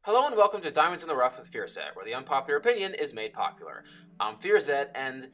Hello and welcome to Diamonds in the Rough with Fearzet, where the unpopular opinion is made popular. I'm Fearzet, and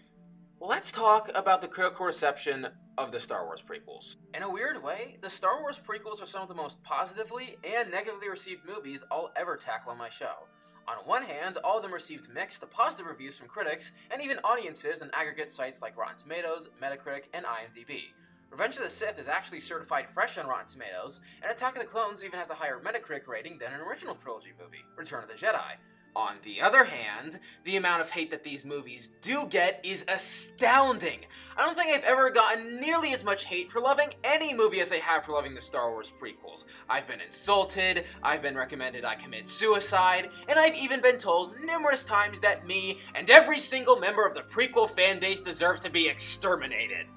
let's talk about the critical reception of the Star Wars prequels. In a weird way, the Star Wars prequels are some of the most positively and negatively received movies I'll ever tackle on my show. On one hand, all of them received mixed to positive reviews from critics, and even audiences in aggregate sites like Rotten Tomatoes, Metacritic, and IMDb. Revenge of the Sith is actually certified fresh on Rotten Tomatoes, and Attack of the Clones even has a higher Metacritic rating than an original trilogy movie, Return of the Jedi. On the other hand, the amount of hate that these movies do get is astounding. I don't think I've ever gotten nearly as much hate for loving any movie as I have for loving the Star Wars prequels. I've been insulted, I've been recommended I commit suicide, and I've even been told numerous times that me and every single member of the prequel fan base deserves to be exterminated.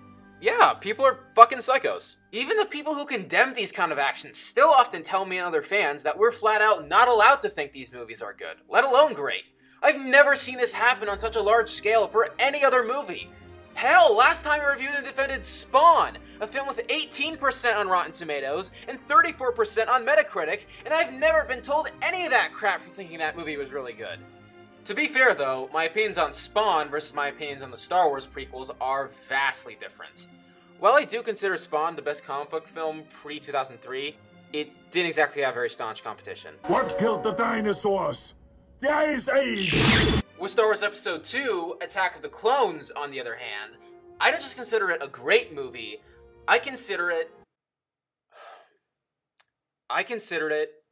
Yeah, people are fucking psychos. Even the people who condemn these kind of actions still often tell me and other fans that we're flat out not allowed to think these movies are good, let alone great. I've never seen this happen on such a large scale for any other movie. Hell, last time I reviewed and defended Spawn, a film with 18% on Rotten Tomatoes and 34% on Metacritic, and I've never been told any of that crap for thinking that movie was really good. To be fair though, my opinions on Spawn versus my opinions on the Star Wars prequels are vastly different. While I do consider Spawn the best comic book film pre-2003, it didn't exactly have very staunch competition. What killed the dinosaurs? The Ice Age! With Star Wars Episode 2, Attack of the Clones, on the other hand, I don't just consider it a great movie, I consider it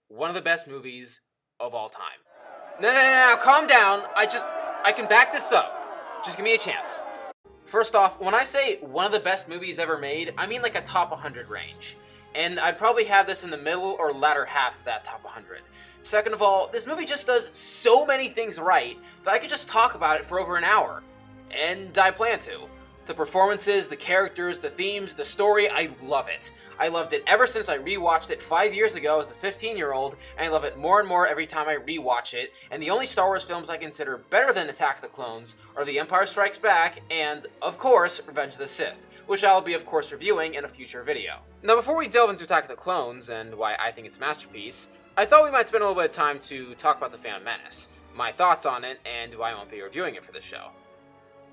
one of the best movies of all time. No, calm down. I can back this up. Just give me a chance. First off, when I say one of the best movies ever made, I mean like a top 100 range. And I'd probably have this in the middle or latter half of that top 100. Second of all, this movie just does so many things right that I could just talk about it for over an hour. And I plan to. The performances, the characters, the themes, the story, I love it. I loved it ever since I rewatched it 5 years ago as a 15-year-old, and I love it more and more every time I rewatch it, and the only Star Wars films I consider better than Attack of the Clones are The Empire Strikes Back and, of course, Revenge of the Sith, which I'll be, of course, reviewing in a future video. Now, before we delve into Attack of the Clones and why I think it's a masterpiece, I thought we might spend a little bit of time to talk about The Phantom Menace, my thoughts on it, and why I won't be reviewing it for this show.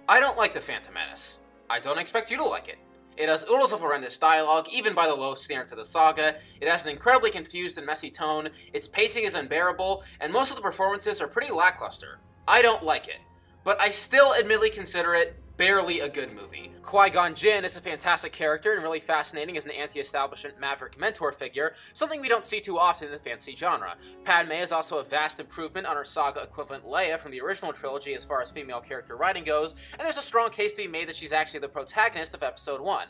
I don't like The Phantom Menace. I don't expect you to like it. It has oodles of horrendous dialogue, even by the low standards of the saga, it has an incredibly confused and messy tone, its pacing is unbearable, and most of the performances are pretty lackluster. I don't like it, but I still admittedly consider it barely a good movie. Qui-Gon Jinn is a fantastic character and really fascinating as an anti-establishment maverick mentor figure, something we don't see too often in the fantasy genre. Padme is also a vast improvement on her saga equivalent Leia from the original trilogy as far as female character writing goes, and there's a strong case to be made that she's actually the protagonist of Episode 1.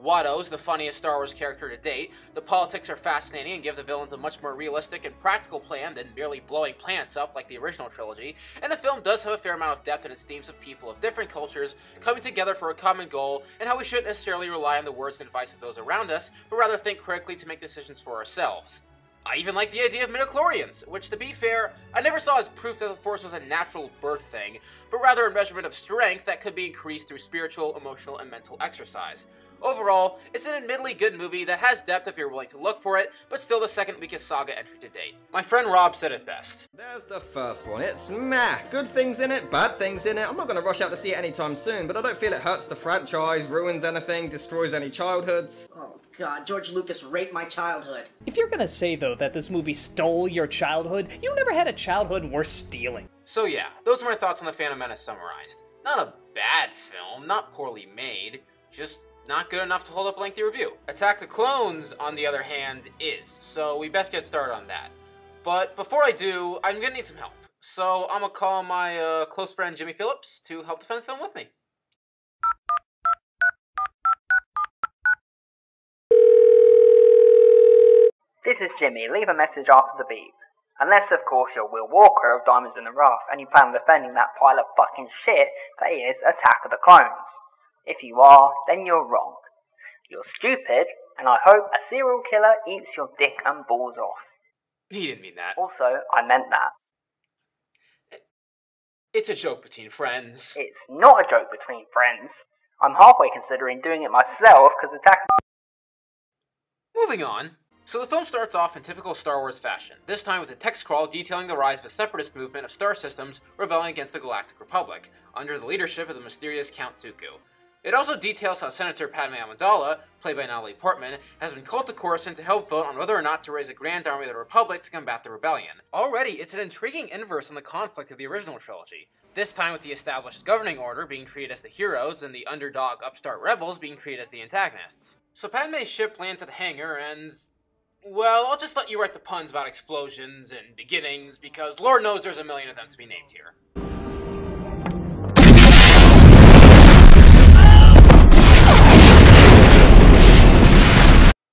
Watto's the funniest Star Wars character to date, the politics are fascinating and give the villains a much more realistic and practical plan than merely blowing planets up like the original trilogy, and the film does have a fair amount of depth in its themes of people of different cultures coming together for a common goal, and how we shouldn't necessarily rely on the words and advice of those around us, but rather think critically to make decisions for ourselves. I even like the idea of midichlorians, which to be fair, I never saw as proof that the Force was a natural birth thing, but rather a measurement of strength that could be increased through spiritual, emotional, and mental exercise. Overall, it's an admittedly good movie that has depth if you're willing to look for it, but still the second weakest saga entry to date. My friend Rob said it best. There's the first one. It's meh. Good things in it, bad things in it. I'm not going to rush out to see it anytime soon, but I don't feel it hurts the franchise, ruins anything, destroys any childhoods. Oh god, George Lucas raped my childhood. If you're gonna say, though, that this movie stole your childhood, you never had a childhood worth stealing. So yeah, those are my thoughts on The Phantom Menace summarized. Not a bad film, not poorly made, just not good enough to hold up a lengthy review. Attack the Clones, on the other hand, is, so we best get started on that. But before I do, I'm gonna need some help. So I'm gonna call my close friend Jimmy Phillips to help defend the film with me. This is Jimmy. Leave a message after the beep. Unless, of course, you're Will Walker of Diamonds in the Rough and you plan on defending that pile of fucking shit that is Attack of the Clones. If you are, then you're wrong. You're stupid, and I hope a serial killer eats your dick and balls off. He didn't mean that. Also, I meant that. It's a joke between friends. It's not a joke between friends. I'm halfway considering doing it myself because Attack... Moving on. So the film starts off in typical Star Wars fashion, this time with a text crawl detailing the rise of a separatist movement of star systems rebelling against the Galactic Republic, under the leadership of the mysterious Count Dooku. It also details how Senator Padme Amidala, played by Natalie Portman, has been called to Coruscant to help vote on whether or not to raise a Grand Army of the Republic to combat the rebellion. Already, it's an intriguing inverse on the conflict of the original trilogy, this time with the established governing order being treated as the heroes and the underdog upstart rebels being treated as the antagonists. So Padme's ship lands at the hangar and... well, I'll just let you write the puns about explosions and beginnings, because Lord knows there's a million of them to be named here.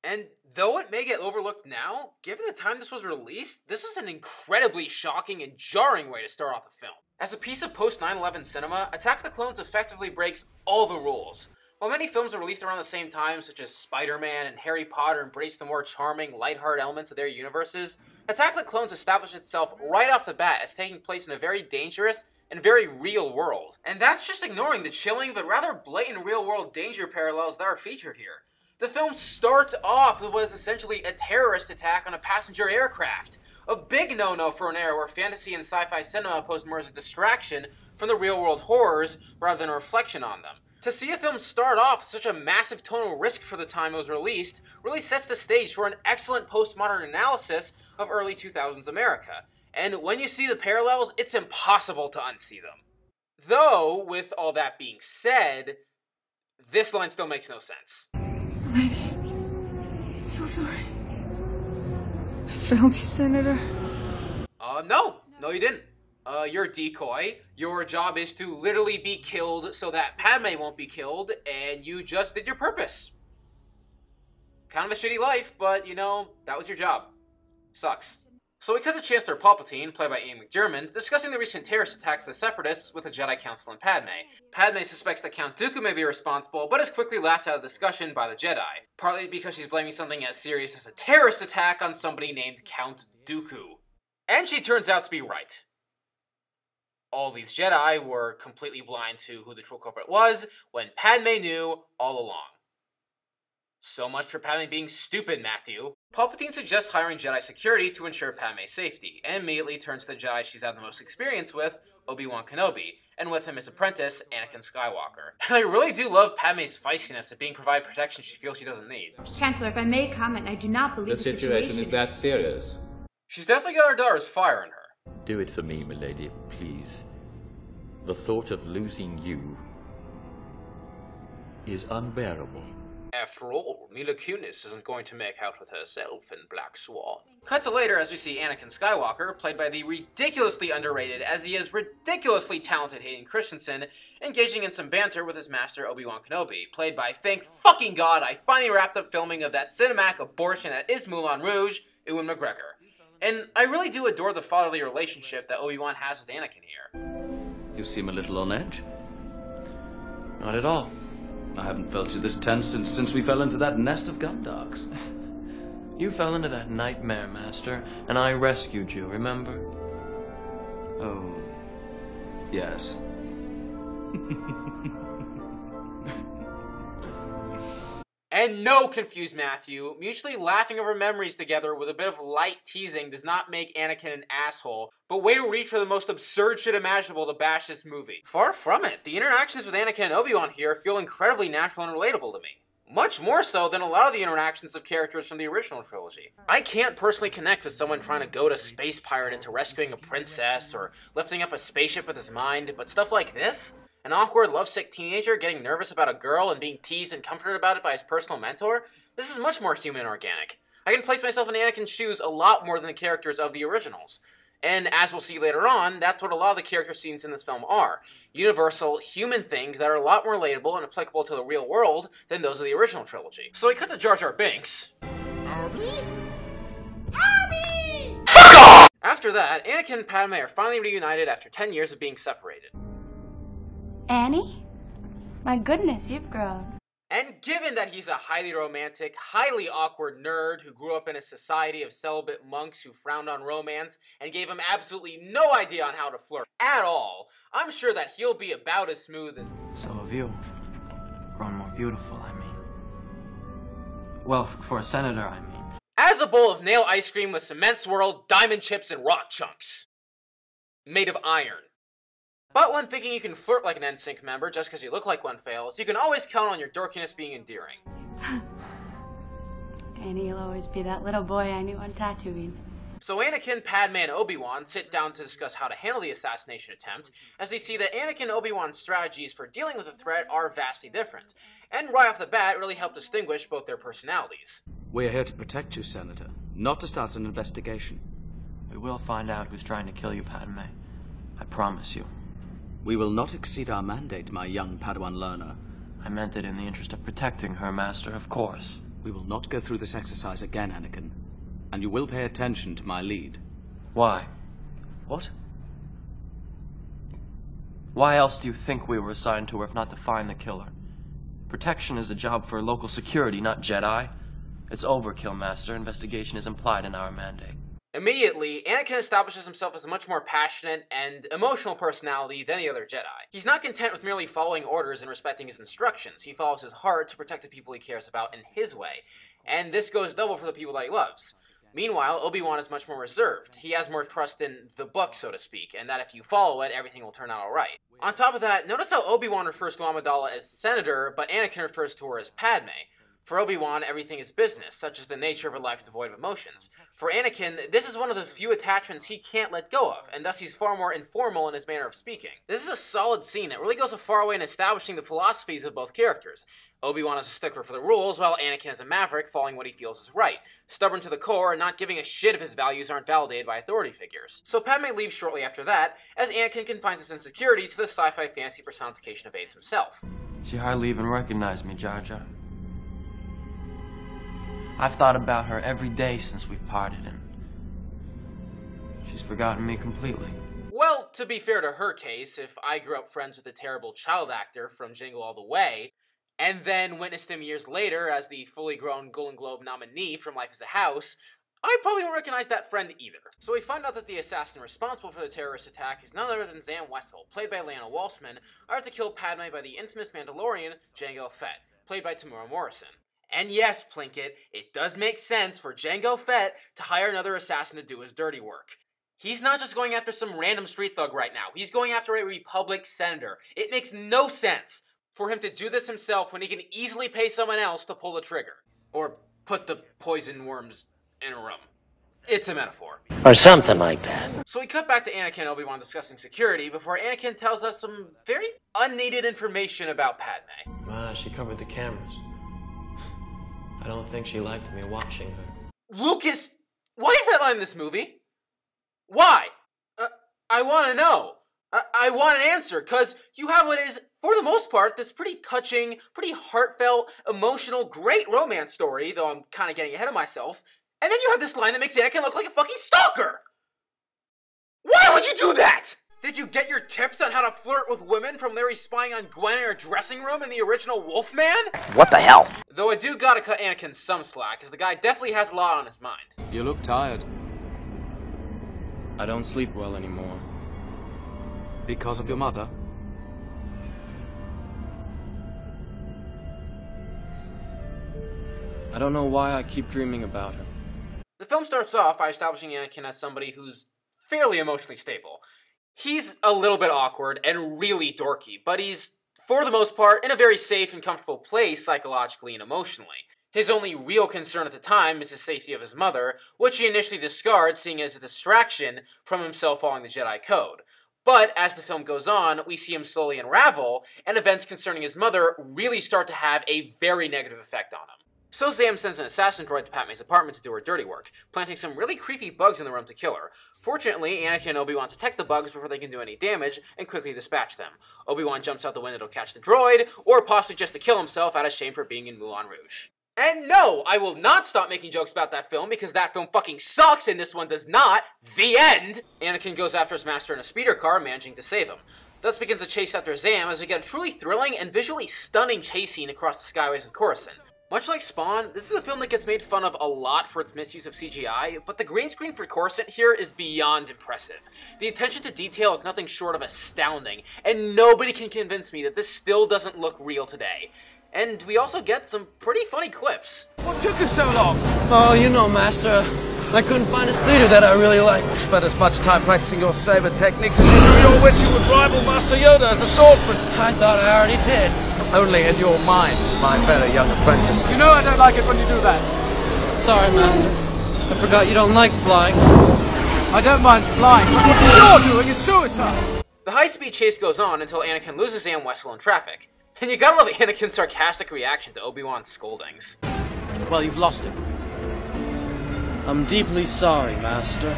And though it may get overlooked now, given the time this was released, this was an incredibly shocking and jarring way to start off the film. As a piece of post-9/11 cinema, Attack of the Clones effectively breaks all the rules. While many films are released around the same time, such as Spider-Man and Harry Potter embrace the more charming, lighthearted elements of their universes, Attack of the Clones established itself right off the bat as taking place in a very dangerous and very real world. And that's just ignoring the chilling but rather blatant real-world danger parallels that are featured here. The film starts off with what is essentially a terrorist attack on a passenger aircraft. A big no-no for an era where fantasy and sci-fi cinema posed more as a distraction from the real-world horrors rather than a reflection on them. To see a film start off with such a massive tonal risk for the time it was released really sets the stage for an excellent postmodern analysis of early 2000s America. And when you see the parallels, it's impossible to unsee them. Though, with all that being said, this line still makes no sense. Lady, I'm so sorry. I failed you, Senator. No, you didn't. You're a decoy. Your job is to literally be killed so that Padme won't be killed, and you just did your purpose. Kind of a shitty life, but, you know, that was your job. Sucks. So we cut to Chancellor Palpatine, played by Ian McDiarmid, discussing the recent terrorist attacks of the Separatists with the Jedi Council and Padme. Padme suspects that Count Dooku may be responsible, but is quickly laughed out of the discussion by the Jedi, partly because she's blaming something as serious as a terrorist attack on somebody named Count Dooku. And she turns out to be right. All these Jedi were completely blind to who the true culprit was, when Padme knew all along. So much for Padme being stupid, Matthew. Palpatine suggests hiring Jedi security to ensure Padme's safety, and immediately turns to the Jedi she's had the most experience with, Obi-Wan Kenobi, and with him his apprentice, Anakin Skywalker. And I really do love Padme's feistiness at being provided protection she feels she doesn't need. Chancellor, if I may comment, I do not believe the situation is that serious. She's definitely got her daughter's fire in her. Do it for me, milady, please. The thought of losing you is unbearable. After all, Mila Kunis isn't going to make out with herself in Black Swan. Cut to later as we see Anakin Skywalker, played by the ridiculously underrated as he is ridiculously talented Hayden Christensen, engaging in some banter with his master Obi-Wan Kenobi, played by, thank fucking God, I finally wrapped up filming of that cinematic abortion that is Moulin Rouge, Ewan McGregor. And I really do adore the fatherly relationship that Obi-Wan has with Anakin here. You seem a little on edge. Not at all. I haven't felt you this tense since we fell into that nest of gundogs. You fell into that nightmare, Master, and I rescued you, remember? Oh, yes. And no, confused Matthew, mutually laughing over memories together with a bit of light teasing does not make Anakin an asshole, but way to reach for the most absurd shit imaginable to bash this movie. Far from it, the interactions with Anakin and Obi-Wan here feel incredibly natural and relatable to me. Much more so than a lot of the interactions of characters from the original trilogy. I can't personally connect with someone trying to goad a space pirate into rescuing a princess or lifting up a spaceship with his mind, but stuff like this? An awkward, lovesick teenager getting nervous about a girl and being teased and comforted about it by his personal mentor? This is much more human and organic. I can place myself in Anakin's shoes a lot more than the characters of the originals. And as we'll see later on, that's what a lot of the character scenes in this film are. Universal, human things that are a lot more relatable and applicable to the real world than those of the original trilogy. So we cut to Jar Jar Binks. After that, Anakin and Padme are finally reunited after 10 years of being separated. Annie? My goodness, you've grown. And given that he's a highly romantic, highly awkward nerd who grew up in a society of celibate monks who frowned on romance and gave him absolutely no idea on how to flirt at all, I'm sure that he'll be about as smooth as— So have you. Grown more beautiful, I mean. Well, for a senator, I mean. As has a bowl of nail ice cream with cement swirl, diamond chips, and rock chunks. Made of iron. But when thinking you can flirt like an NSYNC member just because you look like one fails, you can always count on your dorkiness being endearing. Annie will always be that little boy I knew on Tatooine. So Anakin, Padme, and Obi-Wan sit down to discuss how to handle the assassination attempt, as they see that Anakin and Obi-Wan's strategies for dealing with the threat are vastly different, and right off the bat really help distinguish both their personalities. We're here to protect you, Senator, not to start an investigation. We will find out who's trying to kill you, Padme. I promise you. We will not exceed our mandate, my young Padawan learner. I meant it in the interest of protecting her, Master, of course. We will not go through this exercise again, Anakin. And you will pay attention to my lead. Why? What? Why else do you think we were assigned to her if not to find the killer? Protection is a job for local security, not Jedi. It's overkill, Master. Investigation is implied in our mandate. Immediately, Anakin establishes himself as a much more passionate and emotional personality than the other Jedi. He's not content with merely following orders and respecting his instructions. He follows his heart to protect the people he cares about in his way, and this goes double for the people that he loves. Meanwhile, Obi-Wan is much more reserved. He has more trust in the book, so to speak, and that if you follow it, everything will turn out alright. On top of that, notice how Obi-Wan refers to Amidala as Senator, but Anakin refers to her as Padme. For Obi-Wan, everything is business, such as the nature of a life devoid of emotions. For Anakin, this is one of the few attachments he can't let go of, and thus he's far more informal in his manner of speaking. This is a solid scene that really goes a far way in establishing the philosophies of both characters. Obi-Wan is a stickler for the rules, while Anakin is a maverick following what he feels is right, stubborn to the core and not giving a shit if his values aren't validated by authority figures. So Padme leaves shortly after that, as Anakin confines his insecurity to the sci-fi fantasy personification of AIDS himself. She hardly even recognized me, Jar Jar. I've thought about her every day since we've parted, and she's forgotten me completely. Well, to be fair to her case, if I grew up friends with a terrible child actor from Jingle All the Way, and then witnessed him years later as the fully grown Golden Globe nominee from Life as a House, I probably won't recognize that friend either. So we find out that the assassin responsible for the terrorist attack is none other than Zam Wesell, played by Lana Walshman, hired to kill Padme by the infamous Mandalorian Jango Fett, played by Tamura Morrison. And yes, Plinkett, it does make sense for Jango Fett to hire another assassin to do his dirty work. He's not just going after some random street thug right now, he's going after a Republic senator. It makes no sense for him to do this himself when he can easily pay someone else to pull the trigger. Or put the poison worms in a room. It's a metaphor. Or something like that. So we cut back to Anakin and Obi-Wan discussing security before Anakin tells us some very unneeded information about Padme. She covered the cameras. I don't think she liked me watching her. Lucas, why is that line in this movie? Why? I want to know. I want an answer, because you have what is, for the most part, this pretty touching, pretty heartfelt, emotional, great romance story, though I'm kind of getting ahead of myself, and then you have this line that makes Anakin look like a fucking stalker! Why would you do that? Did you get your tips on how to flirt with women from Larry spying on Gwen in her dressing room in the original Wolfman? What the hell? Though I do gotta cut Anakin some slack, because the guy definitely has a lot on his mind. You look tired. I don't sleep well anymore. Because of your mother? I don't know why I keep dreaming about her. The film starts off by establishing Anakin as somebody who's fairly emotionally stable. He's a little bit awkward and really dorky, but he's, for the most part, in a very safe and comfortable place psychologically and emotionally. His only real concern at the time is the safety of his mother, which he initially discards, seeing it as a distraction from himself following the Jedi Code. But as the film goes on, we see him slowly unravel, and events concerning his mother really start to have a very negative effect on him. So Zam sends an assassin droid to Padme's apartment to do her dirty work, planting some really creepy bugs in the room to kill her. Fortunately, Anakin and Obi-Wan detect the bugs before they can do any damage, and quickly dispatch them. Obi-Wan jumps out the window to catch the droid, or possibly just to kill himself out of shame for being in Moulin Rouge. And no, I will not stop making jokes about that film, because that film fucking sucks and this one does not. The end! Anakin goes after his master in a speeder car, managing to save him. Thus begins a chase after Zam as we get a truly thrilling and visually stunning chase scene across the skyways of Coruscant. Much like Spawn, this is a film that gets made fun of a lot for its misuse of CGI, but the green screen for Coruscant here is beyond impressive. The attention to detail is nothing short of astounding, and nobody can convince me that this still doesn't look real today. and we also get some pretty funny clips. What took you so long? Oh, you know, Master. I couldn't find a speeder that I really liked. You spent as much time practicing your saber techniques as you knew your wit you would rival Master Yoda as a swordsman. I thought I already did. Only in your mind, my very young apprentice. You know I don't like it when you do that. Sorry, Master. I forgot you don't like flying. I don't mind flying, but what you're doing is suicide. The high-speed chase goes on until Anakin loses Zam Wesell in traffic. And you gotta love Anakin's sarcastic reaction to Obi-Wan's scoldings. Well, you've lost him. I'm deeply sorry, Master.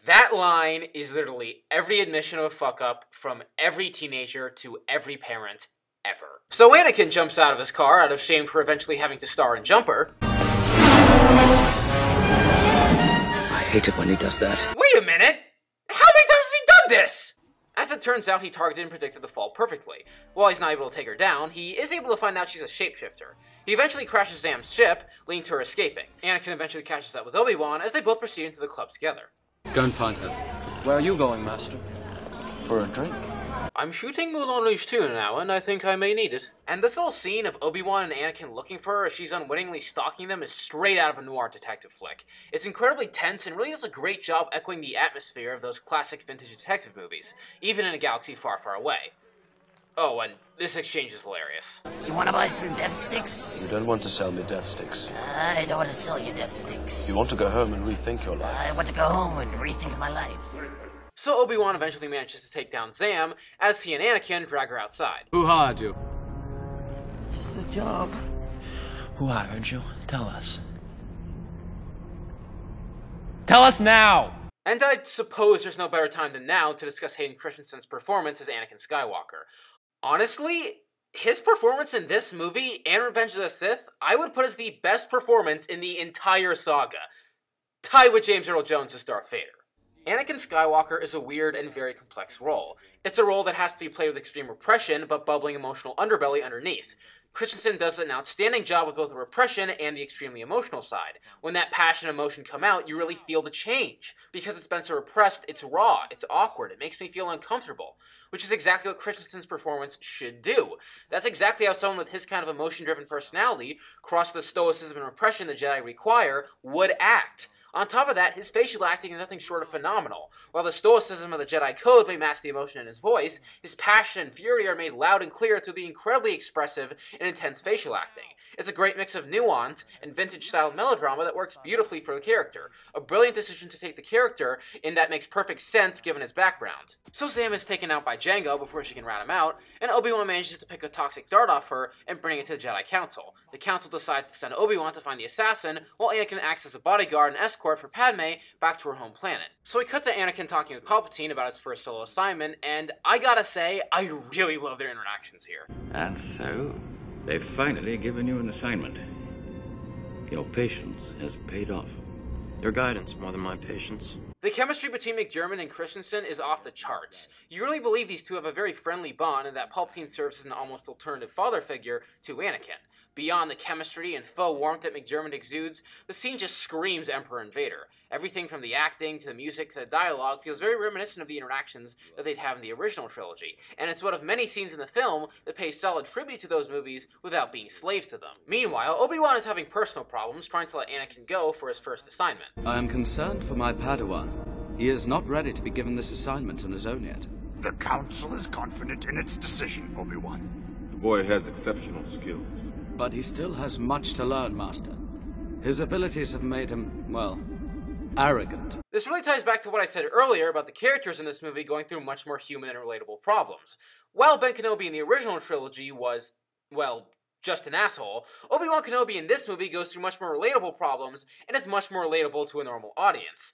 That line is literally every admission of a fuck-up from every teenager to every parent ever. So Anakin jumps out of his car out of shame for eventually having to star in Jumper. I hate it when he does that. Wait a minute! How many times has he done this? As it turns out, he targeted and predicted the fall perfectly. While he's not able to take her down, he is able to find out she's a shapeshifter. He eventually crashes Zam's ship, leading to her escaping. Anakin eventually catches up with Obi-Wan as they both proceed into the club together. Go and find her. Where are you going, Master? For a drink? I'm shooting Moulin Rouge 2 now, and I think I may need it. And this little scene of Obi-Wan and Anakin looking for her as she's unwittingly stalking them is straight out of a noir detective flick. It's incredibly tense and really does a great job echoing the atmosphere of those classic vintage detective movies, even in a galaxy far, far away. Oh, and this exchange is hilarious. You wanna buy some death sticks? You don't want to sell me death sticks. I don't want to sell you death sticks. You want to go home and rethink your life. I want to go home and rethink my life. So Obi-Wan eventually manages to take down Zam, as he and Anakin drag her outside. Who hired you? It's just a job. Who hired you? Tell us. Tell us now! And I suppose there's no better time than now to discuss Hayden Christensen's performance as Anakin Skywalker. Honestly, his performance in this movie and Revenge of the Sith, I would put as the best performance in the entire saga, tied with James Earl Jones as Darth Vader. Anakin Skywalker is a weird and very complex role. It's a role that has to be played with extreme repression, but bubbling emotional underbelly underneath. Christensen does an outstanding job with both the repression and the extremely emotional side. When that passion and emotion come out, you really feel the change. Because it's been so repressed, it's raw, it's awkward, it makes me feel uncomfortable. Which is exactly what Christensen's performance should do. That's exactly how someone with his kind of emotion-driven personality, crossed with the stoicism and repression the Jedi require, would act. On top of that, his facial acting is nothing short of phenomenal. While the stoicism of the Jedi Code may mask the emotion in his voice, his passion and fury are made loud and clear through the incredibly expressive and intense facial acting. It's a great mix of nuance and vintage-style melodrama that works beautifully for the character. A brilliant decision to take the character in that makes perfect sense given his background. So Zam is taken out by Jango before she can rat him out, and Obi-Wan manages to pick a toxic dart off her and bring it to the Jedi Council. The Council decides to send Obi-Wan to find the assassin, while Anakin acts as a bodyguard and escort for Padme back to her home planet. So we cut to Anakin talking with Palpatine about his first solo assignment, and I gotta say, I really love their interactions here. And so, they've finally given you an assignment. Your patience has paid off. Your guidance more than my patience. The chemistry between McDiarmid and Christensen is off the charts. You really believe these two have a very friendly bond and that Palpatine serves as an almost alternative father figure to Anakin. Beyond the chemistry and faux warmth that McDiarmid exudes, the scene just screams Emperor and Vader. Everything from the acting to the music to the dialogue feels very reminiscent of the interactions that they'd have in the original trilogy, and it's one of many scenes in the film that pays solid tribute to those movies without being slaves to them. Meanwhile, Obi-Wan is having personal problems trying to let Anakin go for his first assignment. I am concerned for my Padawan. He is not ready to be given this assignment on his own yet. The Council is confident in its decision, Obi-Wan. The boy has exceptional skills. But he still has much to learn, Master. His abilities have made him, well, arrogant. This really ties back to what I said earlier about the characters in this movie going through much more human and relatable problems. While Ben Kenobi in the original trilogy was, well, just an asshole, Obi-Wan Kenobi in this movie goes through much more relatable problems and is much more relatable to a normal audience.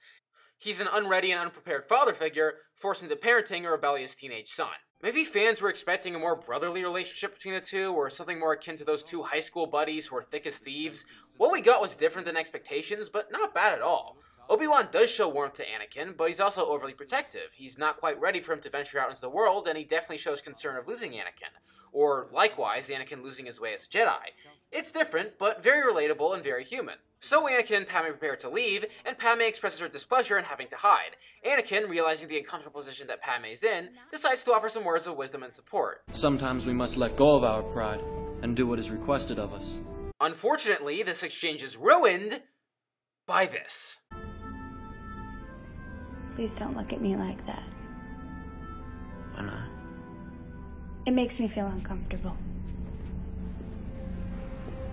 He's an unready and unprepared father figure, forced into parenting a rebellious teenage son. Maybe fans were expecting a more brotherly relationship between the two, or something more akin to those two high school buddies who are thick as thieves. What we got was different than expectations, but not bad at all. Obi-Wan does show warmth to Anakin, but he's also overly protective. He's not quite ready for him to venture out into the world, and he definitely shows concern of losing Anakin. Or, likewise, Anakin losing his way as a Jedi. It's different, but very relatable and very human. So Anakin and Padme prepare to leave, and Padme expresses her displeasure in having to hide. Anakin, realizing the uncomfortable position that Padme's in, decides to offer some words of wisdom and support. Sometimes we must let go of our pride and do what is requested of us. Unfortunately, this exchange is ruined by this. Please don't look at me like that. Why not? It makes me feel uncomfortable.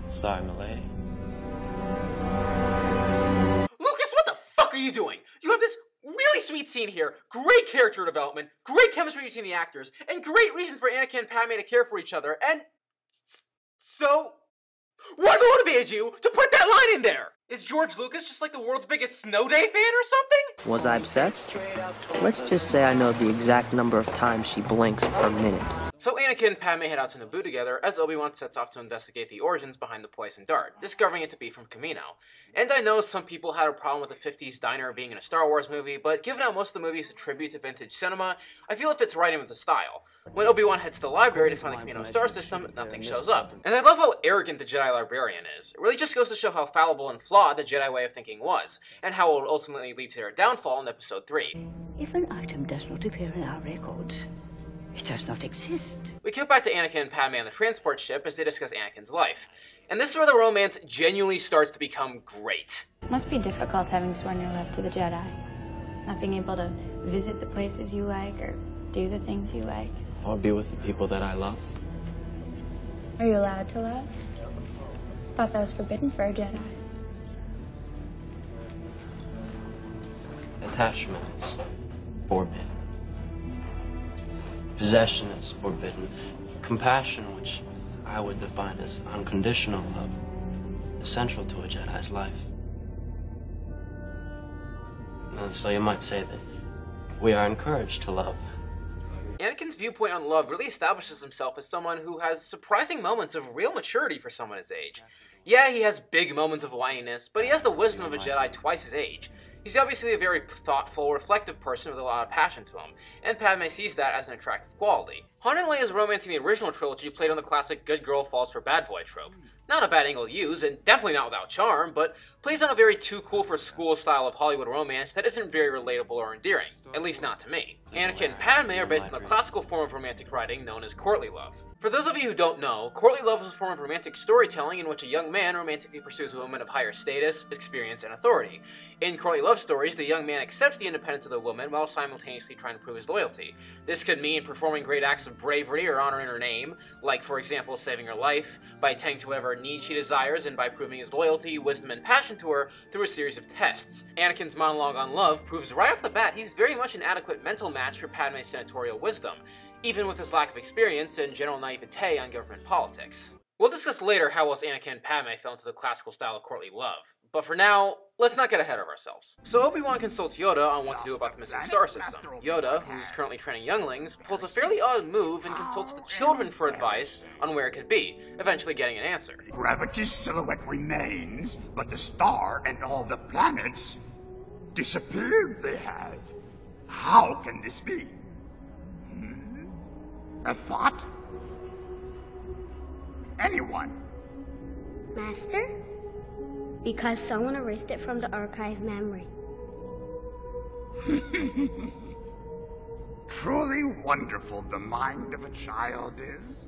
Sorry, milady. Lucas, what the fuck are you doing? You have this really sweet scene here, great character development, great chemistry between the actors, and great reason for Anakin and Padme to care for each other, and so what motivated you to put that line in there? Is George Lucas just like the world's biggest Snow Day fan or something? Was I obsessed? Let's just say I know the exact number of times she blinks per minute. So Anakin and Padme head out to Naboo together as Obi-Wan sets off to investigate the origins behind the poison dart, discovering it to be from Kamino. And I know some people had a problem with the 50s diner being in a Star Wars movie, but given how most of the movie is a tribute to vintage cinema, I feel it fits right in with the style. When Obi-Wan heads to the library to find the Kamino star system, nothing shows up. And I love how arrogant the Jedi librarian is. It really just goes to show how fallible and flawed the Jedi way of thinking was, and how it would ultimately lead to their downfall in Episode 3. If an item does not appear in our records, it does not exist. We cut back to Anakin and Padme on the transport ship as they discuss Anakin's life. And this is where the romance genuinely starts to become great. It must be difficult having sworn your love to the Jedi. Not being able to visit the places you like or do the things you like. Or be with the people that I love. Are you allowed to love? Thought that was forbidden for a Jedi. Attachment is forbidden. Possession is forbidden. Compassion, which I would define as unconditional love, is central to a Jedi's life. And so you might say that we are encouraged to love. Anakin's viewpoint on love really establishes himself as someone who has surprising moments of real maturity for someone his age. Yeah, he has big moments of whininess, but he has the wisdom of a Jedi twice his age. He's obviously a very thoughtful, reflective person with a lot of passion to him, and Padme sees that as an attractive quality. Han and Leia's romance in the original trilogy played on the classic good girl falls for bad boy trope. Not a bad angle to use, and definitely not without charm, but plays on a very too cool for school style of Hollywood romance that isn't very relatable or endearing, at least not to me. Anakin and Padme are based on the classical form of romantic writing known as courtly love. For those of you who don't know, courtly love is a form of romantic storytelling in which a young man romantically pursues a woman of higher status, experience, and authority. In courtly love stories, the young man accepts the independence of the woman while simultaneously trying to prove his loyalty. This could mean performing great acts of bravery or honoring her name, like for example saving her life, by attending to whatever need she desires, and by proving his loyalty, wisdom, and passion to her through a series of tests. Anakin's monologue on love proves right off the bat he's very much an adequate mental match for Padme's senatorial wisdom, even with his lack of experience and general naivete on government politics. We'll discuss later how else Anakin and Padme fell into the classical style of courtly love, but for now, let's not get ahead of ourselves. So Obi-Wan consults Yoda on what to do about the missing star system. Yoda, who's currently training younglings, pulls a fairly odd move and consults the children for advice on where it could be, eventually getting an answer. Gravity's silhouette remains, but the star and all the planets disappeared, they have. How can this be? A thought? Anyone? Master? Because someone erased it from the archive memory. Truly wonderful the mind of a child is.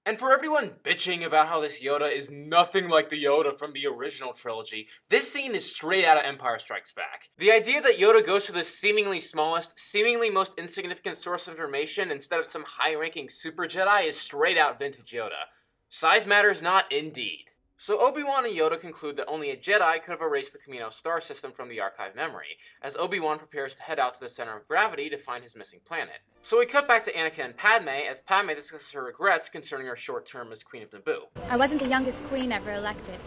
And for everyone bitching about how this Yoda is nothing like the Yoda from the original trilogy, this scene is straight out of Empire Strikes Back. The idea that Yoda goes to the seemingly smallest, seemingly most insignificant source of information instead of some high-ranking super Jedi is straight out vintage Yoda. Size matters not, indeed. So Obi-Wan and Yoda conclude that only a Jedi could have erased the Kamino star system from the archive memory, as Obi-Wan prepares to head out to the center of gravity to find his missing planet. So we cut back to Anakin and Padme as Padme discusses her regrets concerning her short term as Queen of Naboo. I wasn't the youngest queen ever elected,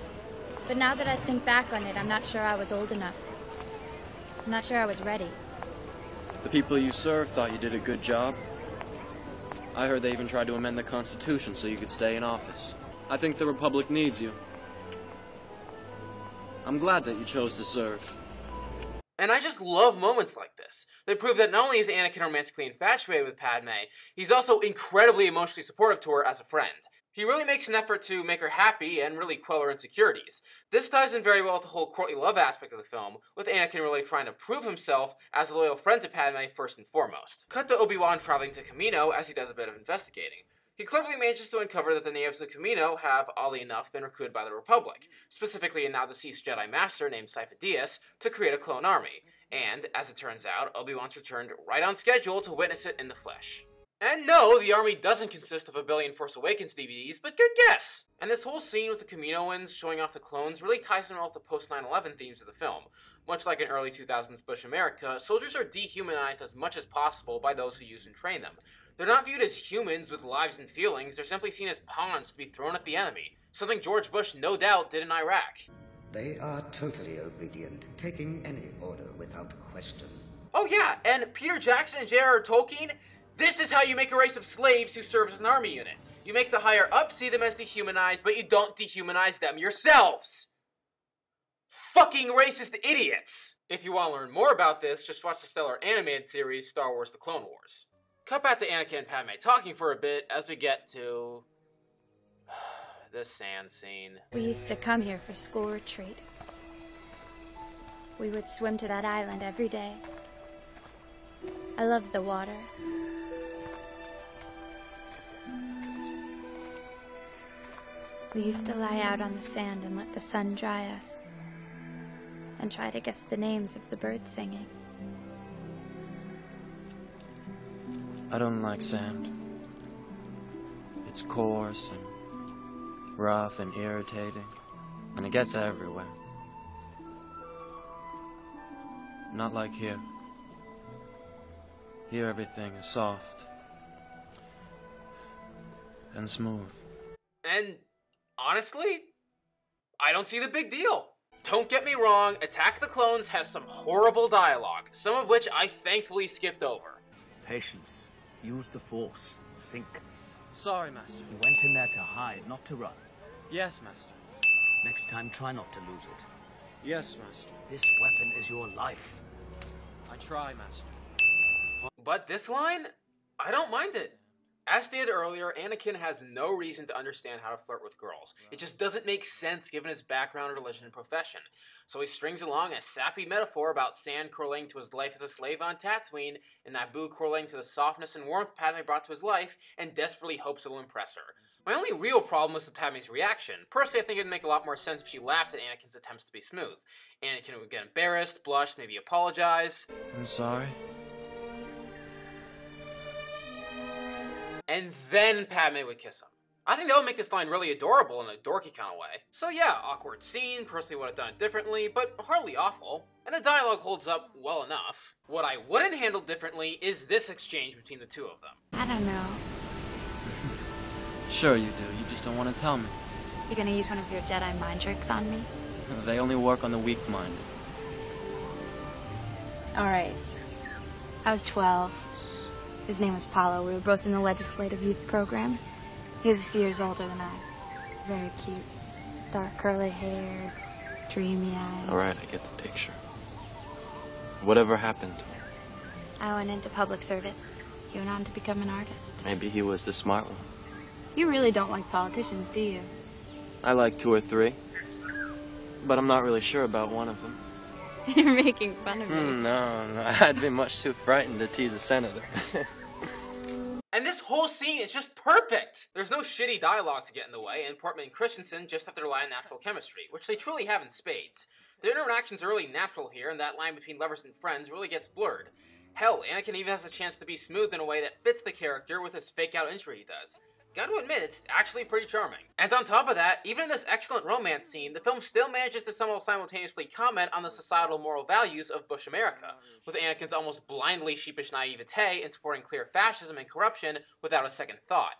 but now that I think back on it, I'm not sure I was old enough. I'm not sure I was ready. The people you served thought you did a good job. I heard they even tried to amend the Constitution so you could stay in office. I think the Republic needs you. I'm glad that you chose to serve. And I just love moments like this. They prove that not only is Anakin romantically infatuated with Padme, he's also incredibly emotionally supportive to her as a friend. He really makes an effort to make her happy and really quell her insecurities. This ties in very well with the whole courtly love aspect of the film, with Anakin really trying to prove himself as a loyal friend to Padme first and foremost. Cut to Obi-Wan traveling to Kamino as he does a bit of investigating. He cleverly manages to uncover that the natives of Camino have, oddly enough, been recruited by the Republic, specifically a now-deceased Jedi Master named Sifo Dyas, to create a clone army. And, as it turns out, Obi-Wan's returned right on schedule to witness it in the flesh. And no, the army doesn't consist of a billion Force Awakens DVDs, but good guess! And this whole scene with the Kaminoans showing off the clones really ties in well with the post-9/11 themes of the film. Much like in early 2000s Bush America, soldiers are dehumanized as much as possible by those who use and train them. They're not viewed as humans with lives and feelings, they're simply seen as pawns to be thrown at the enemy. Something George Bush no doubt did in Iraq. They are totally obedient, taking any order without question. Oh yeah, and Peter Jackson and J.R.R. Tolkien, this is how you make a race of slaves who serve as an army unit. You make the higher up see them as dehumanized, but you don't dehumanize them yourselves. Fucking racist idiots! If you want to learn more about this, just watch the stellar animated series Star Wars The Clone Wars. Cut back to Anakin and Padme talking for a bit as we get to this sand scene. We used to come here for school retreat. We would swim to that island every day. I loved the water. We used to lie out on the sand and let the sun dry us, and try to guess the names of the birds singing. I don't like sand. It's coarse and rough and irritating, and it gets everywhere. Not like here. Here everything is soft and smooth. And honestly, I don't see the big deal. Don't get me wrong, Attack of the Clones has some horrible dialogue, some of which I thankfully skipped over. Patience. Use the Force. Think. Sorry, Master. You went in there to hide, not to run. Yes, Master. Next time, try not to lose it. Yes, Master. This weapon is your life. I try, Master. But this line, I don't mind it. As stated earlier, Anakin has no reason to understand how to flirt with girls. It just doesn't make sense given his background, religion, and profession. So he strings along a sappy metaphor about sand correlating to his life as a slave on Tatooine, and Naboo correlating to the softness and warmth Padme brought to his life, and desperately hopes it'll impress her. My only real problem was with Padme's reaction. Personally, I think it'd make a lot more sense if she laughed at Anakin's attempts to be smooth. Anakin would get embarrassed, blush, maybe apologize. I'm sorry. And then Padme would kiss him. I think that would make this line really adorable in a dorky kind of way. So yeah, awkward scene, personally would have done it differently, but hardly awful. And the dialogue holds up well enough. What I wouldn't handle differently is this exchange between the two of them. I don't know. Sure you do, you just don't want to tell me. You gonna use one of your Jedi mind tricks on me? They only work on the weak-minded. Alright. I was 12. His name was Paulo. We were both in the legislative youth program. He was a few years older than I. Very cute. Dark curly hair, dreamy eyes. Alright, I get the picture. Whatever happened to him? I went into public service. He went on to become an artist. Maybe he was the smart one. You really don't like politicians, do you? I like 2 or 3. But I'm not really sure about one of them. You're making fun of me. No, I'd be much too frightened to tease a senator. And this whole scene is just perfect! There's no shitty dialogue to get in the way, and Portman and Christensen just have to rely on natural chemistry, which they truly have in spades. Their interactions are really natural here, and that line between lovers and friends really gets blurred. Hell, Anakin even has a chance to be smooth in a way that fits the character with his fake-out injury he does. Gotta admit, it's actually pretty charming. And on top of that, even in this excellent romance scene, the film still manages to somewhat simultaneously comment on the societal moral values of Bush America, with Anakin's almost blindly sheepish naivete in supporting clear fascism and corruption without a second thought.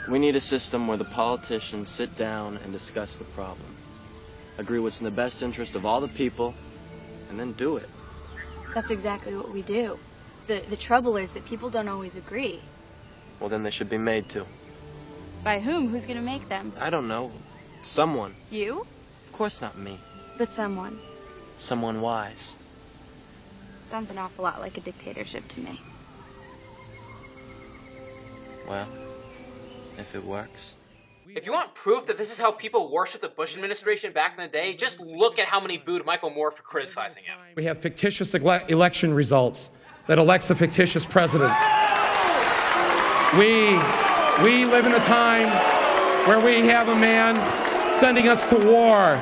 We need a system where the politicians sit down and discuss the problem. Agree what's in the best interest of all the people, and then do it. That's exactly what we do. The trouble is that people don't always agree. Well, then they should be made to. By whom? Who's gonna make them? I don't know. Someone. You? Of course not me. But someone. Someone wise. Sounds an awful lot like a dictatorship to me. Well, if it works. If you want proof that this is how people worship the Bush administration back in the day, just look at how many booed Michael Moore for criticizing him. We have fictitious election results that elects a fictitious president. We live in a time where we have a man sending us to war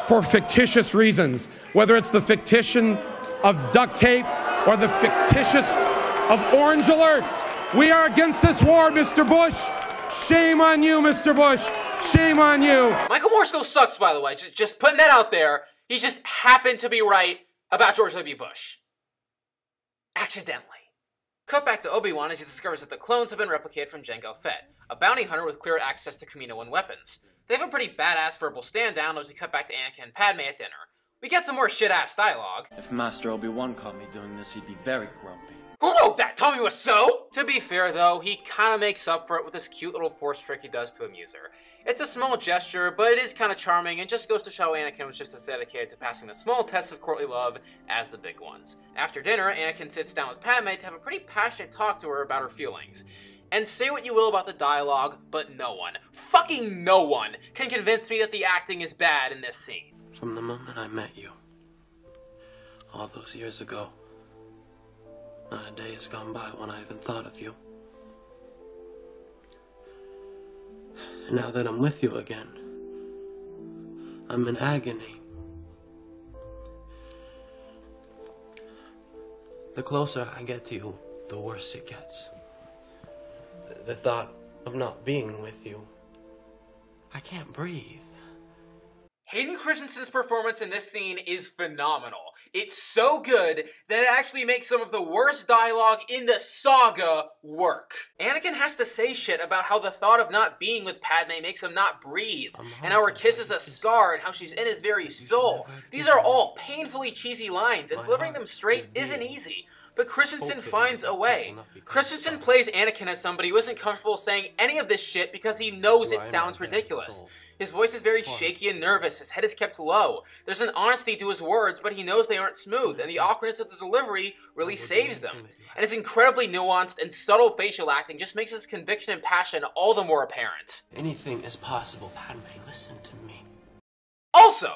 for fictitious reasons, whether it's the fictition of duct tape or the fictitious of orange alerts. We are against this war, Mr. Bush. Shame on you, Mr. Bush. Shame on you. Michael Moore still sucks, by the way. Just putting that out there. He just happened to be right about George W. Bush. Accidentally. Cut back to Obi-Wan as he discovers that the clones have been replicated from Jango Fett, a bounty hunter with clear access to Kamino and weapons. They have a pretty badass verbal stand-down as we cut back to Anakin and Padme at dinner. We get some more shit-ass dialogue. If Master Obi-Wan caught me doing this, he'd be very grumpy. Who wrote that? Tommy Wiseau? To be fair, though, he kinda makes up for it with this cute little force trick he does to amuse her. It's a small gesture, but it is kinda charming and just goes to show Anakin was just as dedicated to passing the small tests of courtly love as the big ones. After dinner, Anakin sits down with Padme to have a pretty passionate talk to her about her feelings. And say what you will about the dialogue, but no one, fucking no one, can convince me that the acting is bad in this scene. From the moment I met you, all those years ago, not a day has gone by when I haven't thought of you. And now that I'm with you again, I'm in agony. The closer I get to you, the worse it gets. The thought of not being with you, I can't breathe. Hayden Christensen's performance in this scene is phenomenal. It's so good that it actually makes some of the worst dialogue in the saga work. Anakin has to say shit about how the thought of not being with Padme makes him not breathe, and how her kiss is a scar, and how she's in his very soul. These are all painfully cheesy lines, and delivering them straight isn't easy. But Christensen finds a way. Christensen plays Anakin as somebody who isn't comfortable saying any of this shit because he knows it sounds ridiculous. His voice is very shaky and nervous, his head is kept low. There's an honesty to his words, but he knows they aren't smooth, and the awkwardness of the delivery really saves them. And his incredibly nuanced and subtle facial acting just makes his conviction and passion all the more apparent. Anything is possible, Padme. Listen to me. Also,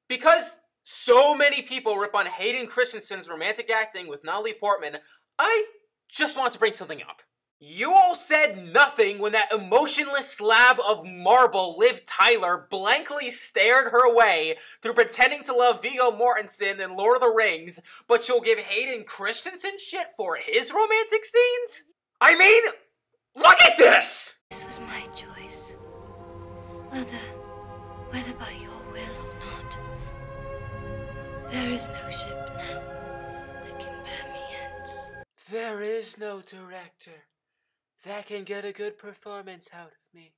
because so many people rip on Hayden Christensen's romantic acting with Natalie Portman, I just want to bring something up. You all said nothing when that emotionless slab of marble, Liv Tyler, blankly stared her way through pretending to love Viggo Mortensen in Lord of the Rings, but you'll give Hayden Christensen shit for his romantic scenes? I mean, look at this! This was my choice. Whether by your will or not, there is no ship now that can bear me hence. There is no director that can get a good performance out of me.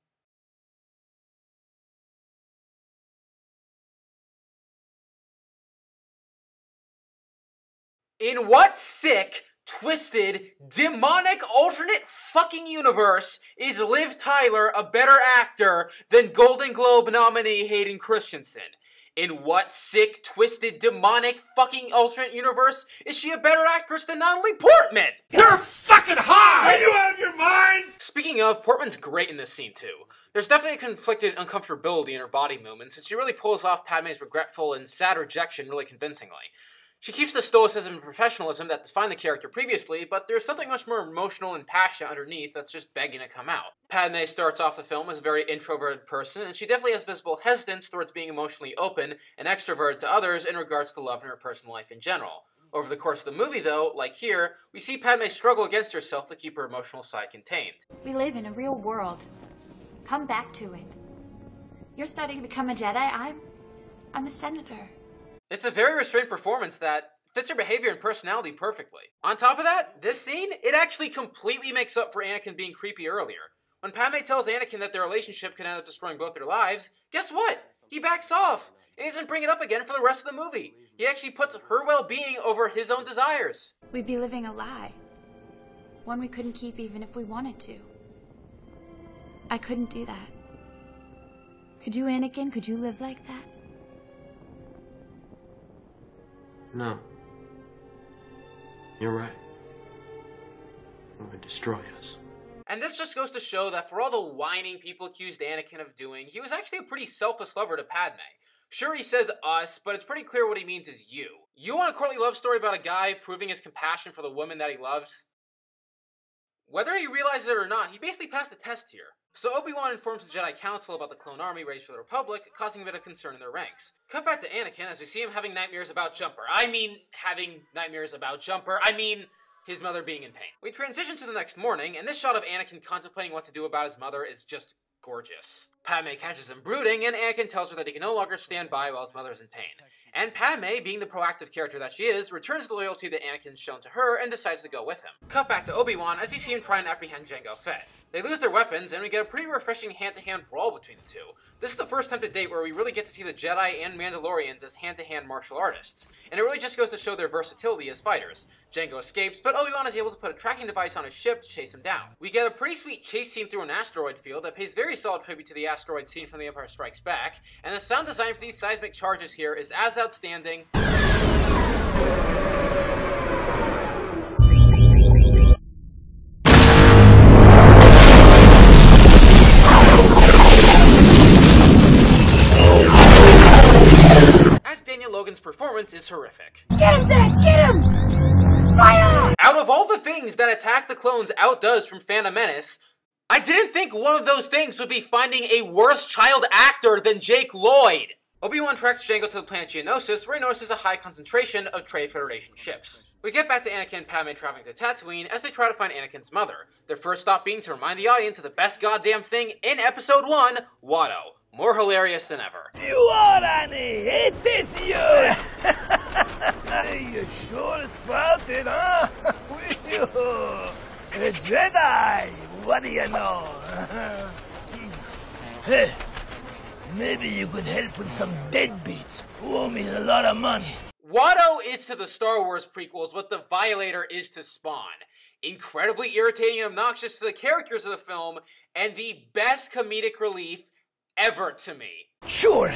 In what sick, twisted, demonic alternate fucking universe is Liv Tyler a better actor than Golden Globe nominee Hayden Christensen? In what sick, twisted, demonic, fucking alternate universe is she a better actress than Natalie Portman? You're fucking high! Are you out of your mind? Speaking of, Portman's great in this scene too. There's definitely a conflicted uncomfortability in her body movements, and she really pulls off Padme's regretful and sad rejection really convincingly. She keeps the stoicism and professionalism that defined the character previously, but there's something much more emotional and passionate underneath that's just begging to come out. Padme starts off the film as a very introverted person, and she definitely has visible hesitance towards being emotionally open and extroverted to others in regards to love and her personal life in general. Over the course of the movie, though, like here, we see Padme struggle against herself to keep her emotional side contained. We live in a real world. Come back to it. You're starting to become a Jedi. I'm a senator. It's a very restrained performance that fits her behavior and personality perfectly. On top of that, this scene, it actually completely makes up for Anakin being creepy earlier. When Padme tells Anakin that their relationship could end up destroying both their lives, guess what? He backs off, and he doesn't bring it up again for the rest of the movie. He actually puts her well-being over his own desires. We'd be living a lie. One we couldn't keep even if we wanted to. I couldn't do that. Could you, Anakin? Could you live like that? No. You're right. It would destroy us. And this just goes to show that for all the whining people accused Anakin of doing, he was actually a pretty selfless lover to Padme. Sure, he says us, but it's pretty clear what he means is you. You want a courtly love story about a guy proving his compassion for the woman that he loves? Whether he realizes it or not, he basically passed the test here. So Obi-Wan informs the Jedi Council about the clone army raised for the Republic, causing a bit of concern in their ranks. Cut back to Anakin as we see him having nightmares about Jumper. His mother being in pain. We transition to the next morning, and this shot of Anakin contemplating what to do about his mother is just gorgeous. Padme catches him brooding, and Anakin tells her that he can no longer stand by while his mother is in pain. And Padme, being the proactive character that she is, returns the loyalty that Anakin's shown to her and decides to go with him. Cut back to Obi-Wan as you see him try and apprehend Jango Fett. They lose their weapons, and we get a pretty refreshing hand-to-hand brawl between the two. This is the first time to date where we really get to see the Jedi and Mandalorians as hand-to-hand martial artists, and it really just goes to show their versatility as fighters. Jango escapes, but Obi-Wan is able to put a tracking device on his ship to chase him down. We get a pretty sweet chase scene through an asteroid field that pays very solid tribute to the asteroid scene from The Empire Strikes Back, and the sound design for these seismic charges here is as outstanding. Logan's performance is horrific. Get him, Dad! Get him! Fire! Out of all the things that Attack the Clones outdoes from Phantom Menace, I didn't think one of those things would be finding a worse child actor than Jake Lloyd. Obi-Wan tracks Jango to the planet Geonosis, where he notices a high concentration of Trade Federation ships. We get back to Anakin and Padme traveling to Tatooine as they try to find Anakin's mother, their first stop being to remind the audience of the best goddamn thing in Episode 1, Watto. More hilarious than ever. You are, Annie! It is you! You're sure sprouted, huh? You? A Jedi! What do you know? Hey, maybe you could help with some deadbeats who owe me a lot of money. Watto is to the Star Wars prequels what the Violator is to Spawn. Incredibly irritating and obnoxious to the characters of the film, and the best comedic relief ever to me. Sure.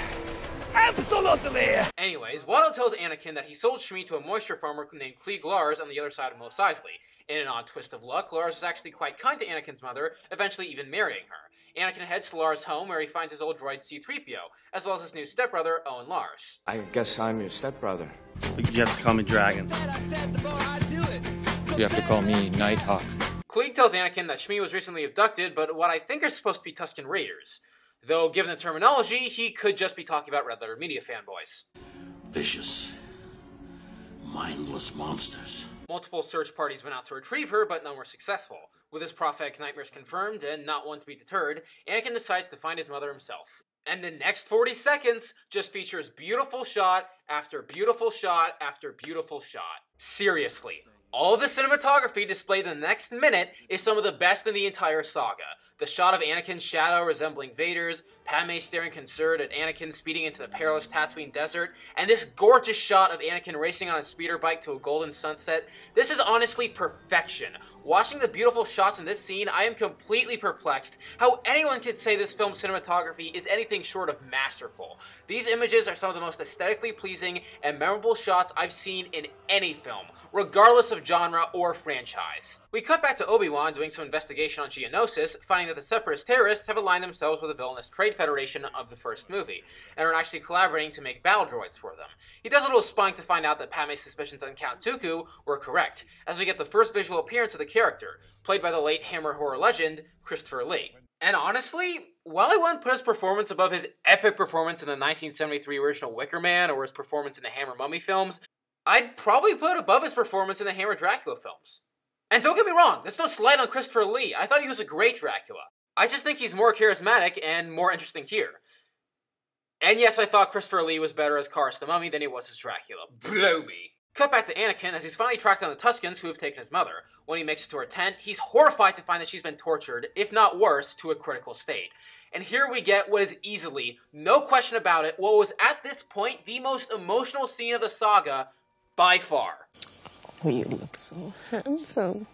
Absolutely. Anyways, Watto tells Anakin that he sold Shmi to a moisture farmer named Klieg Lars on the other side of Mos Eisley. In an odd twist of luck, Lars was actually quite kind to Anakin's mother, eventually even marrying her. Anakin heads to Lars' home where he finds his old droid C-3PO, as well as his new stepbrother, Owen Lars. I guess I'm your stepbrother. You have to call me Dragon. You have to call me Nighthawk. Klieg tells Anakin that Shmi was recently abducted, but what I think are supposed to be Tusken Raiders. Though, given the terminology, he could just be talking about Red Letter Media fanboys. Vicious, mindless monsters. Multiple search parties went out to retrieve her, but none were successful. With his prophetic nightmares confirmed, and not one to be deterred, Anakin decides to find his mother himself. And the next 40 seconds just features beautiful shot after beautiful shot after beautiful shot. Seriously. All of the cinematography displayed in the next minute is some of the best in the entire saga. The shot of Anakin's shadow resembling Vader's, Padme staring concerned at Anakin speeding into the perilous Tatooine desert, and this gorgeous shot of Anakin racing on a speeder bike to a golden sunset. This is honestly perfection. Watching the beautiful shots in this scene, I am completely perplexed how anyone could say this film's cinematography is anything short of masterful. These images are some of the most aesthetically pleasing and memorable shots I've seen in any film, regardless of genre or franchise. We cut back to Obi-Wan doing some investigation on Geonosis, finding that the Separatist terrorists have aligned themselves with the villainous Trade Federation of the first movie, and are actually collaborating to make battle droids for them. He does a little spying to find out that Padme's suspicions on Count Dooku were correct, as we get the first visual appearance of the character, played by the late Hammer horror legend, Christopher Lee. And honestly, while I wouldn't put his performance above his epic performance in the 1973 original Wicker Man or his performance in the Hammer Mummy films, I'd probably put it above his performance in the Hammer Dracula films. And don't get me wrong, there's no slight on Christopher Lee. I thought he was a great Dracula. I just think he's more charismatic and more interesting here. And yes, I thought Christopher Lee was better as Karis the Mummy than he was as Dracula. Blow me. Cut back to Anakin as he's finally tracked down the Tuskens who have taken his mother. When he makes it to her tent, he's horrified to find that she's been tortured, if not worse, to a critical state. And here we get what is easily, no question about it, what was at this point the most emotional scene of the saga by far. Oh, you look so handsome.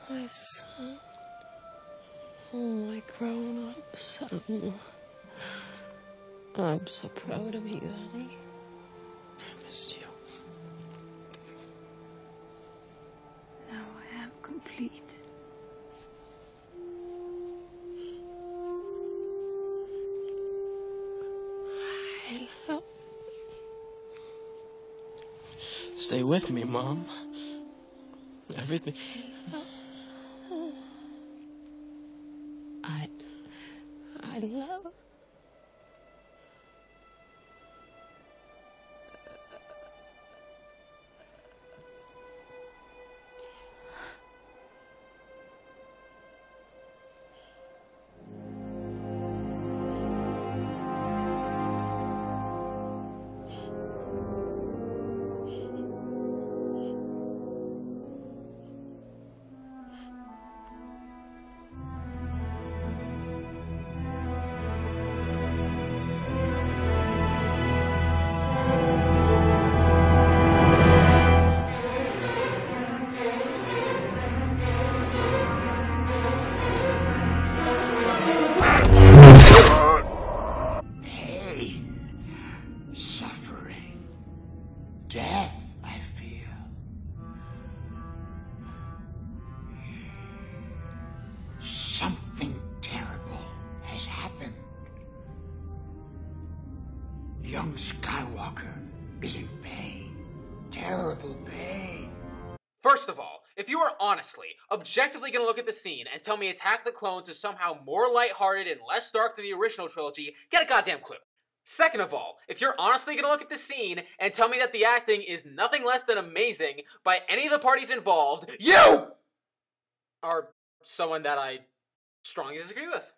My son. Oh, my grown-up son. I'm so proud of you, honey. I missed you. Now I am complete. I love you. Stay with me, Mom. everything. I love. Death, I feel. Something terrible has happened. Young Skywalker is in pain. Terrible pain. First of all, if you are honestly, objectively gonna look at the scene and tell me Attack of the Clones is somehow more lighthearted and less dark than the original trilogy, get a goddamn clue. Second of all, if you're honestly gonna look at the scene and tell me that the acting is nothing less than amazing by any of the parties involved, you are someone that I strongly disagree with.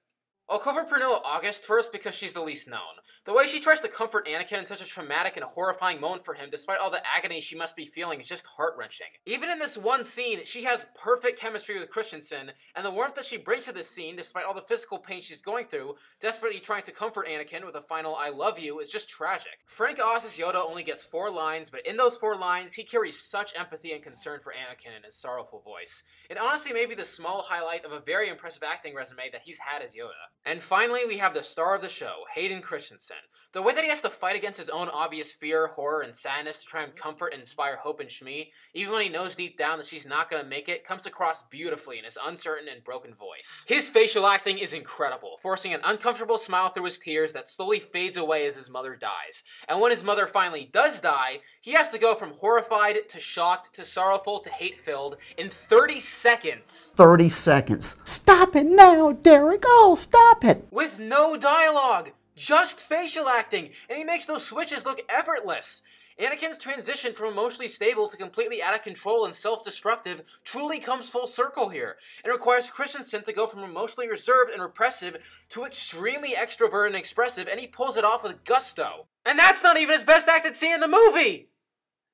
I'll cover Pernilla August first because she's the least known. The way she tries to comfort Anakin in such a traumatic and horrifying moment for him despite all the agony she must be feeling is just heart-wrenching. Even in this one scene, she has perfect chemistry with Christensen, and the warmth that she brings to this scene despite all the physical pain she's going through, desperately trying to comfort Anakin with a final I love you, is just tragic. Frank Oz's Yoda only gets 4 lines, but in those 4 lines, he carries such empathy and concern for Anakin in his sorrowful voice. It honestly may be the small highlight of a very impressive acting resume that he's had as Yoda. And finally, we have the star of the show, Hayden Christensen. The way that he has to fight against his own obvious fear, horror, and sadness to try and comfort and inspire hope in Shmi, even when he knows deep down that she's not gonna make it, comes across beautifully in his uncertain and broken voice. His facial acting is incredible, forcing an uncomfortable smile through his tears that slowly fades away as his mother dies. And when his mother finally does die, he has to go from horrified to shocked to sorrowful to hate-filled in 30 seconds. 30 seconds. Stop it now, Derek. Oh, stop it. With no dialogue, just facial acting, and he makes those switches look effortless. Anakin's transition from emotionally stable to completely out of control and self-destructive truly comes full circle here. It requires Christensen to go from emotionally reserved and repressive to extremely extroverted and expressive, and he pulls it off with gusto. And that's not even his best acted scene in the movie!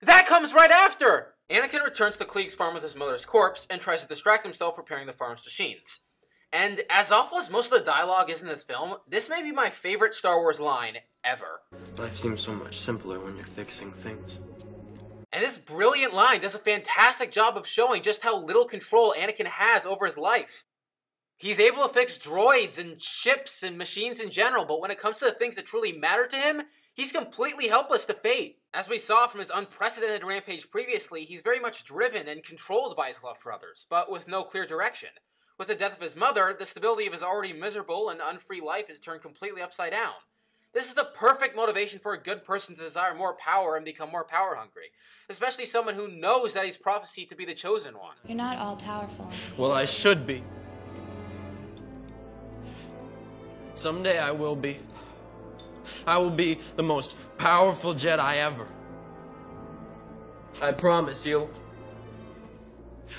That comes right after! Anakin returns to Klieg's farm with his mother's corpse and tries to distract himself repairing the farm's machines. And as awful as most of the dialogue is in this film, this may be my favorite Star Wars line ever. Life seems so much simpler when you're fixing things. And this brilliant line does a fantastic job of showing just how little control Anakin has over his life. He's able to fix droids and ships and machines in general, but when it comes to the things that truly matter to him, he's completely helpless to fate. As we saw from his unprecedented rampage previously, he's very much driven and controlled by his love for others, but with no clear direction. With the death of his mother, the stability of his already miserable and unfree life is turned completely upside down. This is the perfect motivation for a good person to desire more power and become more power hungry, especially someone who knows that he's prophesied to be the chosen one. You're not all powerful. Well, I should be. Someday I will be. I will be the most powerful Jedi ever. I promise you.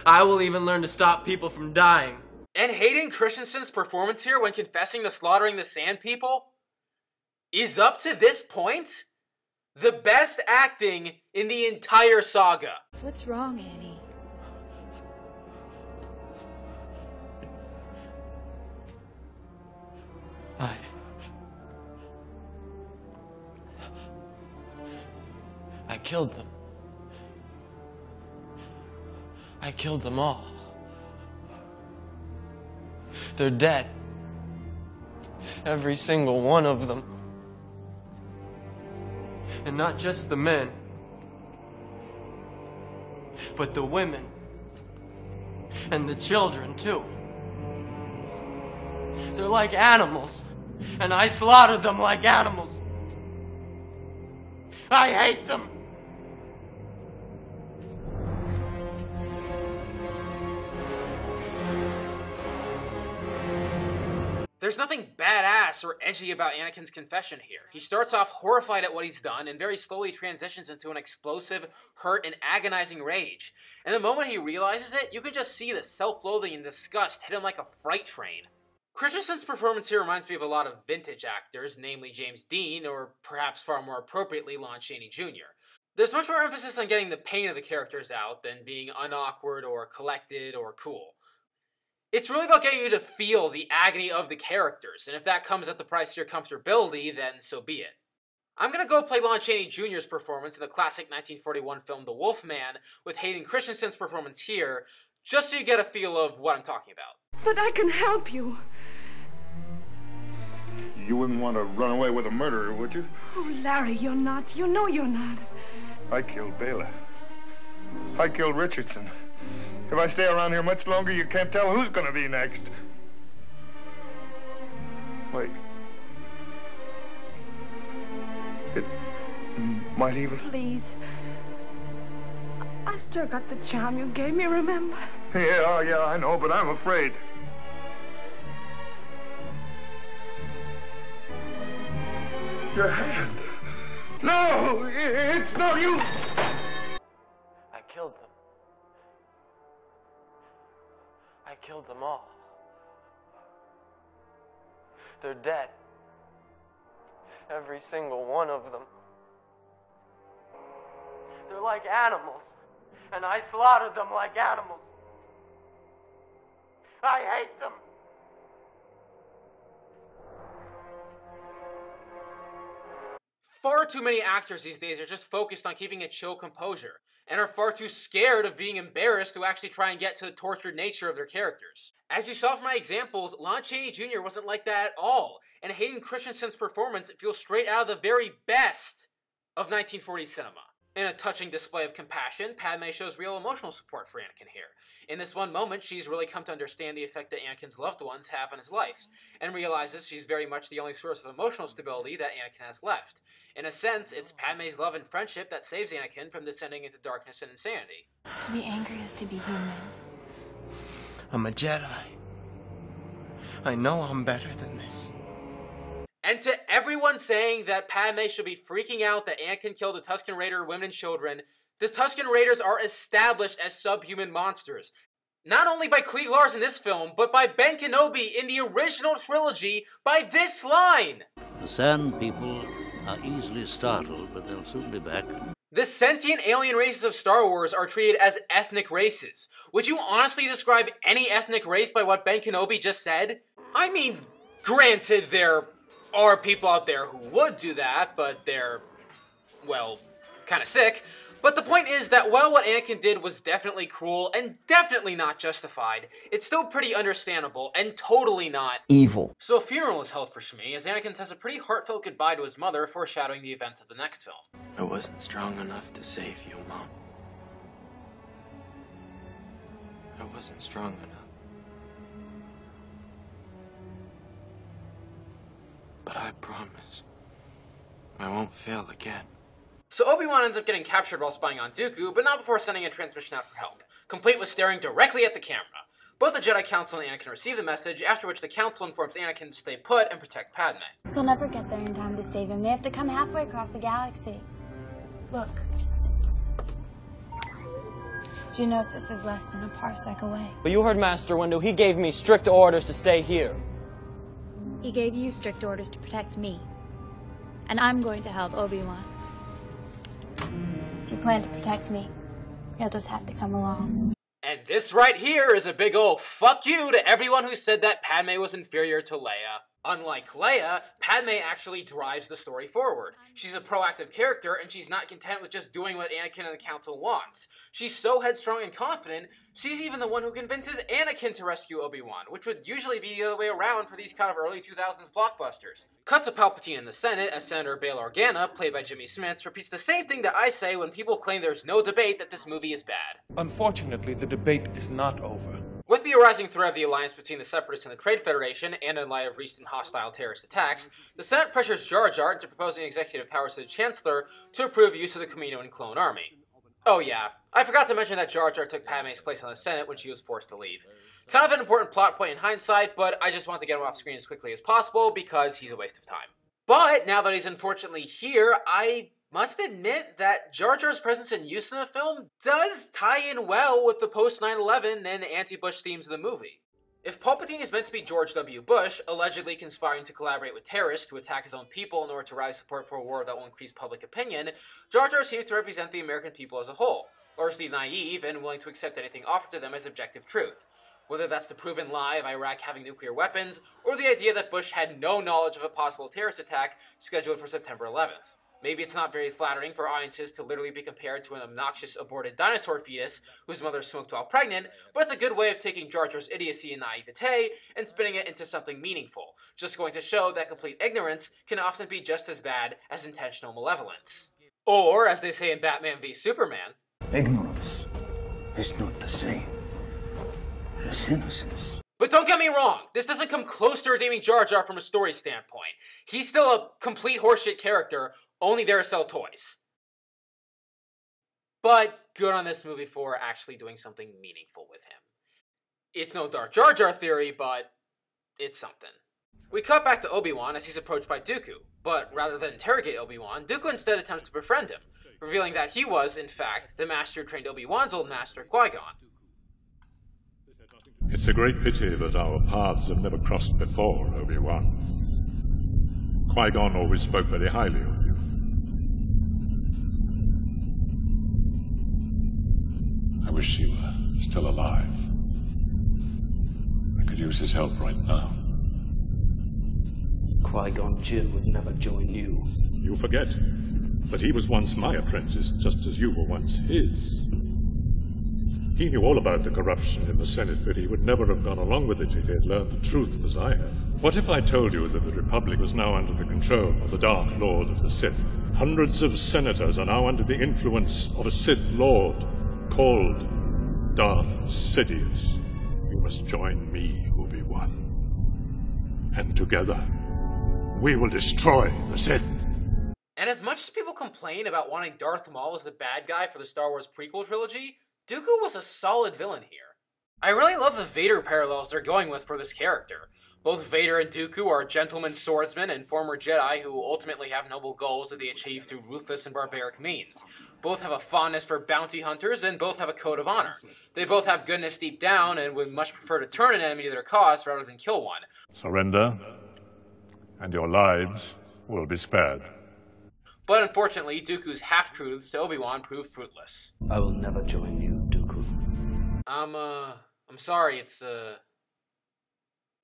I will even learn to stop people from dying. And Hayden Christensen's performance here when confessing to slaughtering the Sand People is up to this point the best acting in the entire saga. What's wrong, Annie? I killed them. I killed them all. They're dead. Every single one of them. And not just the men, but the women. And the children, too. They're like animals, and I slaughtered them like animals. I hate them. There's nothing badass or edgy about Anakin's confession here. He starts off horrified at what he's done and very slowly transitions into an explosive, hurt, and agonizing rage. And the moment he realizes it, you can just see the self-loathing and disgust hit him like a freight train. Christensen's performance here reminds me of a lot of vintage actors, namely James Dean, or perhaps far more appropriately Lon Chaney Jr. There's much more emphasis on getting the pain of the characters out than being unawkward or collected or cool. It's really about getting you to feel the agony of the characters, and if that comes at the price of your comfortability, then so be it. I'm gonna go play Lon Chaney Jr.'s performance in the classic 1941 film The Wolf Man with Hayden Christensen's performance here, just so you get a feel of what I'm talking about. But I can help you. You wouldn't want to run away with a murderer, would you? Oh, Larry, you're not. You know you're not. I killed Bela. I killed Richardson. If I stay around here much longer, you can't tell who's going to be next. Wait. It might even... Please. I've still got the charm you gave me, remember? Yeah, I know, but I'm afraid. Your hand. No, it's no use. I killed them. I killed them all. They're dead. Every single one of them. They're like animals, and I slaughtered them like animals. I hate them. Far too many actors these days are just focused on keeping a chill composure, and are far too scared of being embarrassed to actually try and get to the tortured nature of their characters. As you saw from my examples, Lon Chaney Jr. wasn't like that at all, and Hayden Christensen's performance feels straight out of the very best of 1940s cinema. In a touching display of compassion, Padme shows real emotional support for Anakin here. In this one moment, she's really come to understand the effect that Anakin's loved ones have on his life, and realizes she's very much the only source of emotional stability that Anakin has left. In a sense, it's Padme's love and friendship that saves Anakin from descending into darkness and insanity. To be angry is to be human. I'm a Jedi. I know I'm better than this. And to everyone saying that Padme should be freaking out that Anakin killed the Tusken Raider women and children, the Tusken Raiders are established as subhuman monsters. Not only by Cliegg Lars in this film, but by Ben Kenobi in the original trilogy by this line! The Sand People are easily startled, but they'll soon be back. The sentient alien races of Star Wars are treated as ethnic races. Would you honestly describe any ethnic race by what Ben Kenobi just said? I mean, granted, there are people out there who would do that, but they're, well, kind of sick. But the point is that while what Anakin did was definitely cruel and definitely not justified, it's still pretty understandable and totally not evil. So a funeral is held for Shmi as Anakin says a pretty heartfelt goodbye to his mother, foreshadowing the events of the next film. I wasn't strong enough to save you, Mom. I wasn't strong enough. But I promise, I won't fail again. So Obi-Wan ends up getting captured while spying on Dooku, but not before sending a transmission out for help, complete with staring directly at the camera. Both the Jedi Council and Anakin receive the message, after which the Council informs Anakin to stay put and protect Padme. They'll never get there in time to save him. They have to come halfway across the galaxy. Look. Geonosis is less than a parsec away. But you heard Master Windu. He gave me strict orders to stay here. He gave you strict orders to protect me. And I'm going to help Obi-Wan. If you plan to protect me, you'll just have to come along. And this right here is a big ol' fuck you to everyone who said that Padme was inferior to Leia. Unlike Leia, Padme actually drives the story forward. She's a proactive character, and she's not content with just doing what Anakin and the Council wants. She's so headstrong and confident, she's even the one who convinces Anakin to rescue Obi-Wan, which would usually be the other way around for these kind of early 2000s blockbusters. Cut to Palpatine in the Senate, as Senator Bail Organa, played by Jimmy Smits, repeats the same thing that I say when people claim there's no debate that this movie is bad. Unfortunately, the debate is not over. With the arising threat of the alliance between the Separatists and the Trade Federation, and in light of recent hostile terrorist attacks, the Senate pressures Jar Jar into proposing executive powers to the Chancellor to approve use of the Kamino and Clone Army. Oh yeah, I forgot to mention that Jar Jar took Padme's place on the Senate when she was forced to leave. Kind of an important plot point in hindsight, but I just want to get him off screen as quickly as possible because he's a waste of time. But now that he's unfortunately here, I must admit that Jar Jar's presence and use in the film does tie in well with the post 9/11 and anti-Bush themes of the movie. If Palpatine is meant to be George W. Bush, allegedly conspiring to collaborate with terrorists to attack his own people in order to rise support for a war that will increase public opinion, Jar Jar seems to represent the American people as a whole, largely naive and willing to accept anything offered to them as objective truth. Whether that's the proven lie of Iraq having nuclear weapons, or the idea that Bush had no knowledge of a possible terrorist attack scheduled for September 11th. Maybe it's not very flattering for audiences to literally be compared to an obnoxious aborted dinosaur fetus whose mother smoked while pregnant, but it's a good way of taking Jar Jar's idiocy and naivete and spinning it into something meaningful, just going to show that complete ignorance can often be just as bad as intentional malevolence. Or, as they say in Batman v Superman, ignorance is not the same as innocence. But don't get me wrong, this doesn't come close to redeeming Jar Jar from a story standpoint. He's still a complete horseshit character, only there to sell toys. But good on this movie for actually doing something meaningful with him. It's no Dark Jar Jar theory, but it's something. We cut back to Obi-Wan as he's approached by Dooku, but rather than interrogate Obi-Wan, Dooku instead attempts to befriend him, revealing that he was, in fact, the master who trained Obi-Wan's old master, Qui-Gon. It's a great pity that our paths have never crossed before, Obi-Wan. Qui-Gon always spoke very highly of you. I wish you were still alive. I could use his help right now. Qui-Gon Jinn would never join you. You forget that he was once my apprentice, just as you were once his. He knew all about the corruption in the Senate, but he would never have gone along with it if he had learned the truth as I have. What if I told you that the Republic was now under the control of the Dark Lord of the Sith? Hundreds of senators are now under the influence of a Sith Lord called Darth Sidious. You must join me, Obi-Wan. And together, we will destroy the Sith. And as much as people complain about wanting Darth Maul as the bad guy for the Star Wars prequel trilogy, Dooku was a solid villain here. I really love the Vader parallels they're going with for this character. Both Vader and Dooku are gentlemen swordsmen and former Jedi who ultimately have noble goals that they achieve through ruthless and barbaric means. Both have a fondness for bounty hunters and both have a code of honor. They both have goodness deep down and would much prefer to turn an enemy to their cause rather than kill one. Surrender, and your lives will be spared. But unfortunately, Dooku's half-truths to Obi-Wan prove fruitless. I will never join you, Dooku. I'm sorry, it's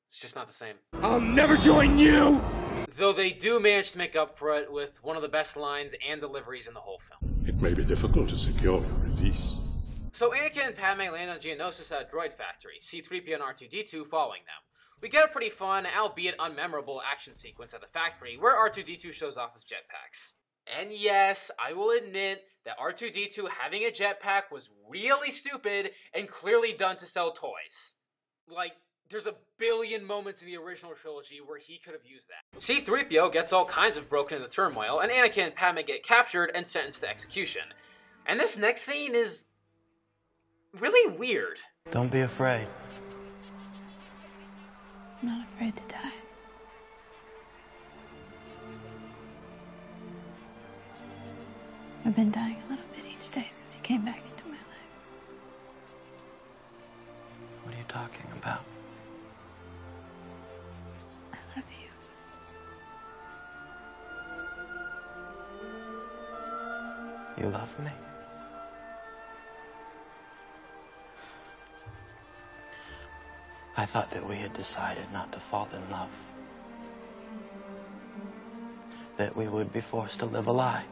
just not the same. I'll never join you! Though they do manage to make up for it with one of the best lines and deliveries in the whole film. It may be difficult to secure your release. So Anakin and Padme land on Geonosis at a droid factory, C-3PO and R2-D2 following them. We get a pretty fun, albeit unmemorable, action sequence at the factory where R2-D2 shows off his jetpacks. And yes, I will admit that R2-D2 having a jetpack was really stupid and clearly done to sell toys. Like, there's a billion moments in the original trilogy where he could have used that. C-3PO gets all kinds of broken into turmoil, and Anakin and Padme get captured and sentenced to execution. And this next scene is really weird. Don't be afraid. I'm not afraid to die. I've been dying a little bit each day since you came back into my life. What are you talking about? I love you. You love me? I thought that we had decided not to fall in love. That we would be forced to live a lie.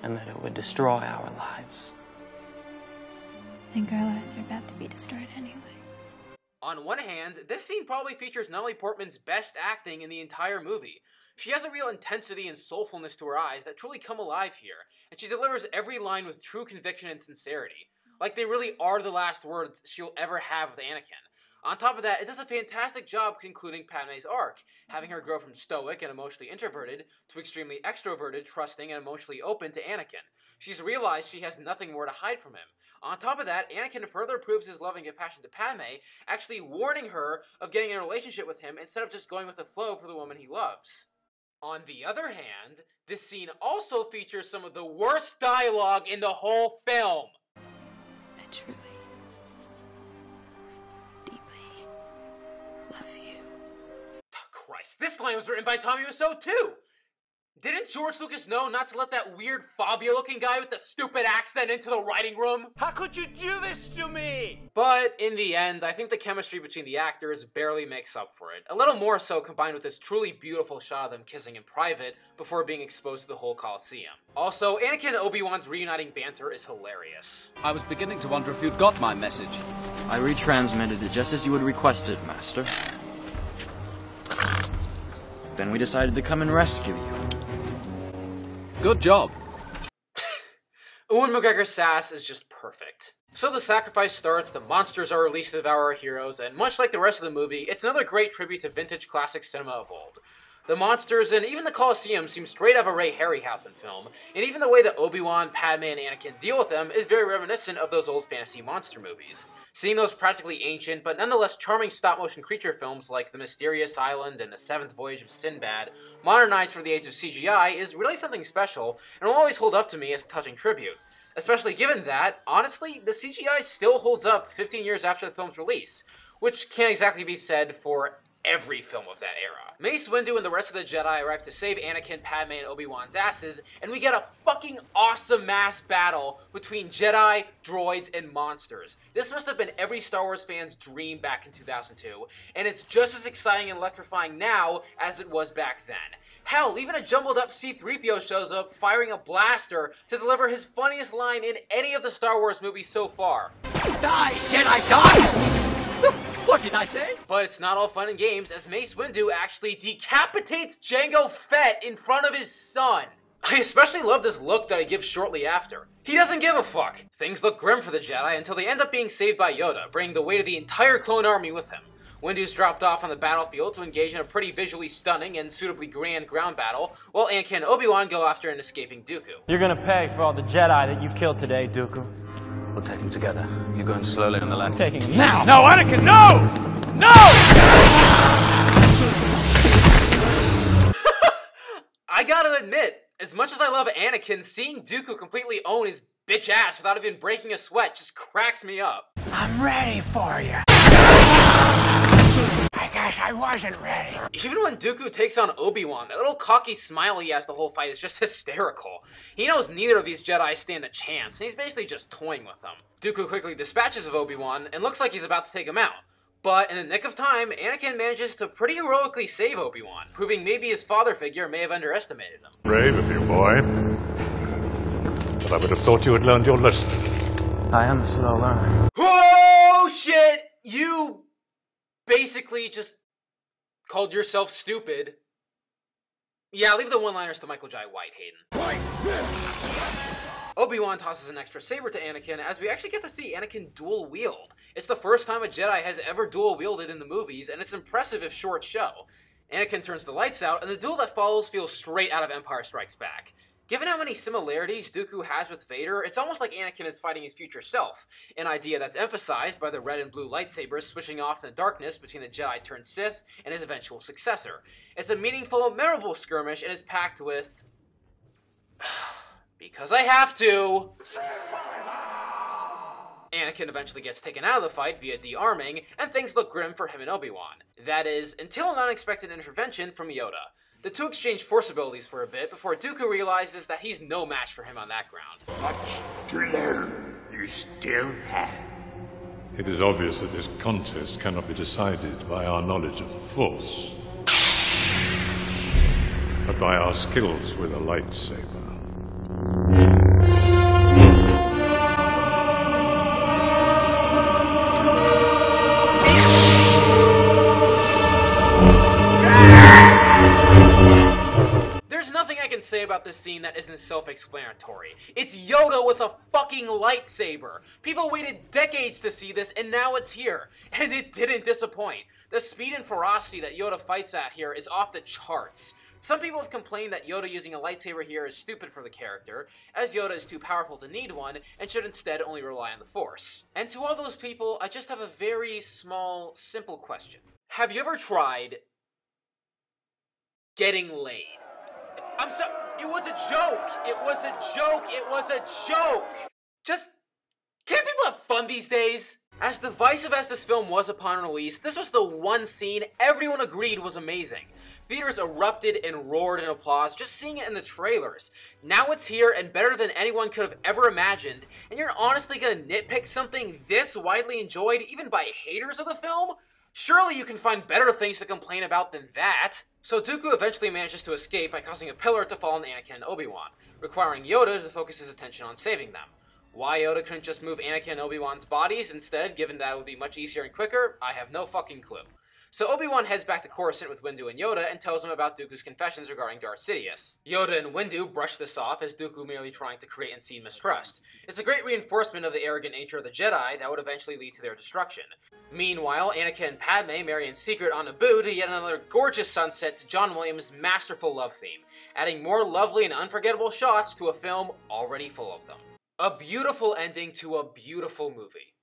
And that it would destroy our lives. I think our lives are about to be destroyed anyway. On one hand, this scene probably features Natalie Portman's best acting in the entire movie. She has a real intensity and soulfulness to her eyes that truly come alive here, and she delivers every line with true conviction and sincerity. Like they really are the last words she'll ever have with Anakin. On top of that, it does a fantastic job concluding Padme's arc, having her grow from stoic and emotionally introverted to extremely extroverted, trusting, and emotionally open to Anakin. She's realized she has nothing more to hide from him. On top of that, Anakin further proves his loving compassion to Padme, actually warning her of getting in a relationship with him instead of just going with the flow for the woman he loves. On the other hand, this scene also features some of the worst dialogue in the whole film. I truly, deeply love you. Christ, this line was written by Tommy Wiseau too! Didn't George Lucas know not to let that weird Fabio-looking guy with the stupid accent into the writing room? How could you do this to me? But in the end, I think the chemistry between the actors barely makes up for it. A little more so combined with this truly beautiful shot of them kissing in private before being exposed to the whole Coliseum. Also, Anakin and Obi-Wan's reuniting banter is hilarious. I was beginning to wonder if you'd got my message. I retransmitted it just as you had requested, Master. Then we decided to come and rescue you. Good job. Ewan McGregor's sass is just perfect. So the sacrifice starts, the monsters are released to devour our heroes, and much like the rest of the movie, it's another great tribute to vintage classic cinema of old. The monsters and even the Colosseum seem straight out of a Ray Harryhausen film, and even the way that Obi-Wan, Padme, and Anakin deal with them is very reminiscent of those old fantasy monster movies. Seeing those practically ancient, but nonetheless charming stop-motion creature films like The Mysterious Island and The Seventh Voyage of Sinbad, modernized for the age of CGI, is really something special, and will always hold up to me as a touching tribute. Especially given that, honestly, the CGI still holds up 15 years after the film's release, which can't exactly be said for every film of that era. Mace Windu and the rest of the Jedi arrive to save Anakin, Padme, and Obi-Wan's asses, and we get a fucking awesome mass battle between Jedi, droids, and monsters. This must have been every Star Wars fan's dream back in 2002, and it's just as exciting and electrifying now as it was back then. Hell, even a jumbled up C-3PO shows up firing a blaster to deliver his funniest line in any of the Star Wars movies so far. Die, Jedi gods! What did I say? But it's not all fun and games, as Mace Windu actually decapitates Jango Fett in front of his son. I especially love this look that he gives shortly after. He doesn't give a fuck. Things look grim for the Jedi until they end up being saved by Yoda, bringing the weight of the entire clone army with him. Windu's dropped off on the battlefield to engage in a pretty visually stunning and suitably grand ground battle, while Anakin and Obi-Wan go after an escaping Dooku. You're gonna pay for all the Jedi that you killed today, Dooku. We'll take them together. You're going slowly on the left. Taking him now! No, Anakin, no! No! I gotta admit, as much as I love Anakin, seeing Dooku completely own his bitch ass without even breaking a sweat just cracks me up. I'm ready for you. I guess I wasn't ready. Even when Dooku takes on Obi-Wan, that little cocky smile he has the whole fight is just hysterical. He knows neither of these Jedi stand a chance, and he's basically just toying with them. Dooku quickly dispatches of Obi-Wan, and looks like he's about to take him out. But in the nick of time, Anakin manages to pretty heroically save Obi-Wan, proving maybe his father figure may have underestimated him. Brave of you, boy. But I would have thought you had learned your lesson. I am a slow learner. Oh shit! You basically just called yourself stupid. Yeah, leave the one-liners to Michael Jai White, Hayden. Like this! Obi-Wan tosses an extra saber to Anakin, as we actually get to see Anakin dual-wield. It's the first time a Jedi has ever dual-wielded in the movies, and it's impressive if short show. Anakin turns the lights out, and the duel that follows feels straight out of Empire Strikes Back. Given how many similarities Dooku has with Vader, it's almost like Anakin is fighting his future self, an idea that's emphasized by the red and blue lightsabers switching off in the darkness between the Jedi turned Sith and his eventual successor. It's a meaningful, memorable skirmish and is packed with... because I have to... Anakin eventually gets taken out of the fight via de-arming, and things look grim for him and Obi-Wan. That is, until an unexpected intervention from Yoda. The two exchange force abilities for a bit before Dooku realizes that he's no match for him on that ground. Much to learn you still have. It is obvious that this contest cannot be decided by our knowledge of the Force, but by our skills with a lightsaber. There's nothing I can say about this scene that isn't self-explanatory. It's Yoda with a fucking lightsaber. People waited decades to see this, and now it's here. And it didn't disappoint. The speed and ferocity that Yoda fights at here is off the charts. Some people have complained that Yoda using a lightsaber here is stupid for the character, as Yoda is too powerful to need one, and should instead only rely on the Force. And to all those people, I just have a very small, simple question. Have you ever tried getting laid? I'm sorry, it was a joke! It was a joke! It was a joke! Just, can't people have fun these days? As divisive as this film was upon release, this was the one scene everyone agreed was amazing. Theaters erupted and roared in applause just seeing it in the trailers. Now it's here and better than anyone could have ever imagined, and you're honestly gonna nitpick something this widely enjoyed even by haters of the film? Surely you can find better things to complain about than that. So Dooku eventually manages to escape by causing a pillar to fall on Anakin and Obi-Wan, requiring Yoda to focus his attention on saving them. Why Yoda couldn't just move Anakin and Obi-Wan's bodies instead, given that it would be much easier and quicker, I have no fucking clue. So Obi-Wan heads back to Coruscant with Windu and Yoda and tells them about Dooku's confessions regarding Darth Sidious. Yoda and Windu brush this off as Dooku merely trying to create and seed mistrust. It's a great reinforcement of the arrogant nature of the Jedi that would eventually lead to their destruction. Meanwhile, Anakin and Padme marry in secret on Naboo to yet another gorgeous sunset to John Williams' masterful love theme, adding more lovely and unforgettable shots to a film already full of them. A beautiful ending to a beautiful movie.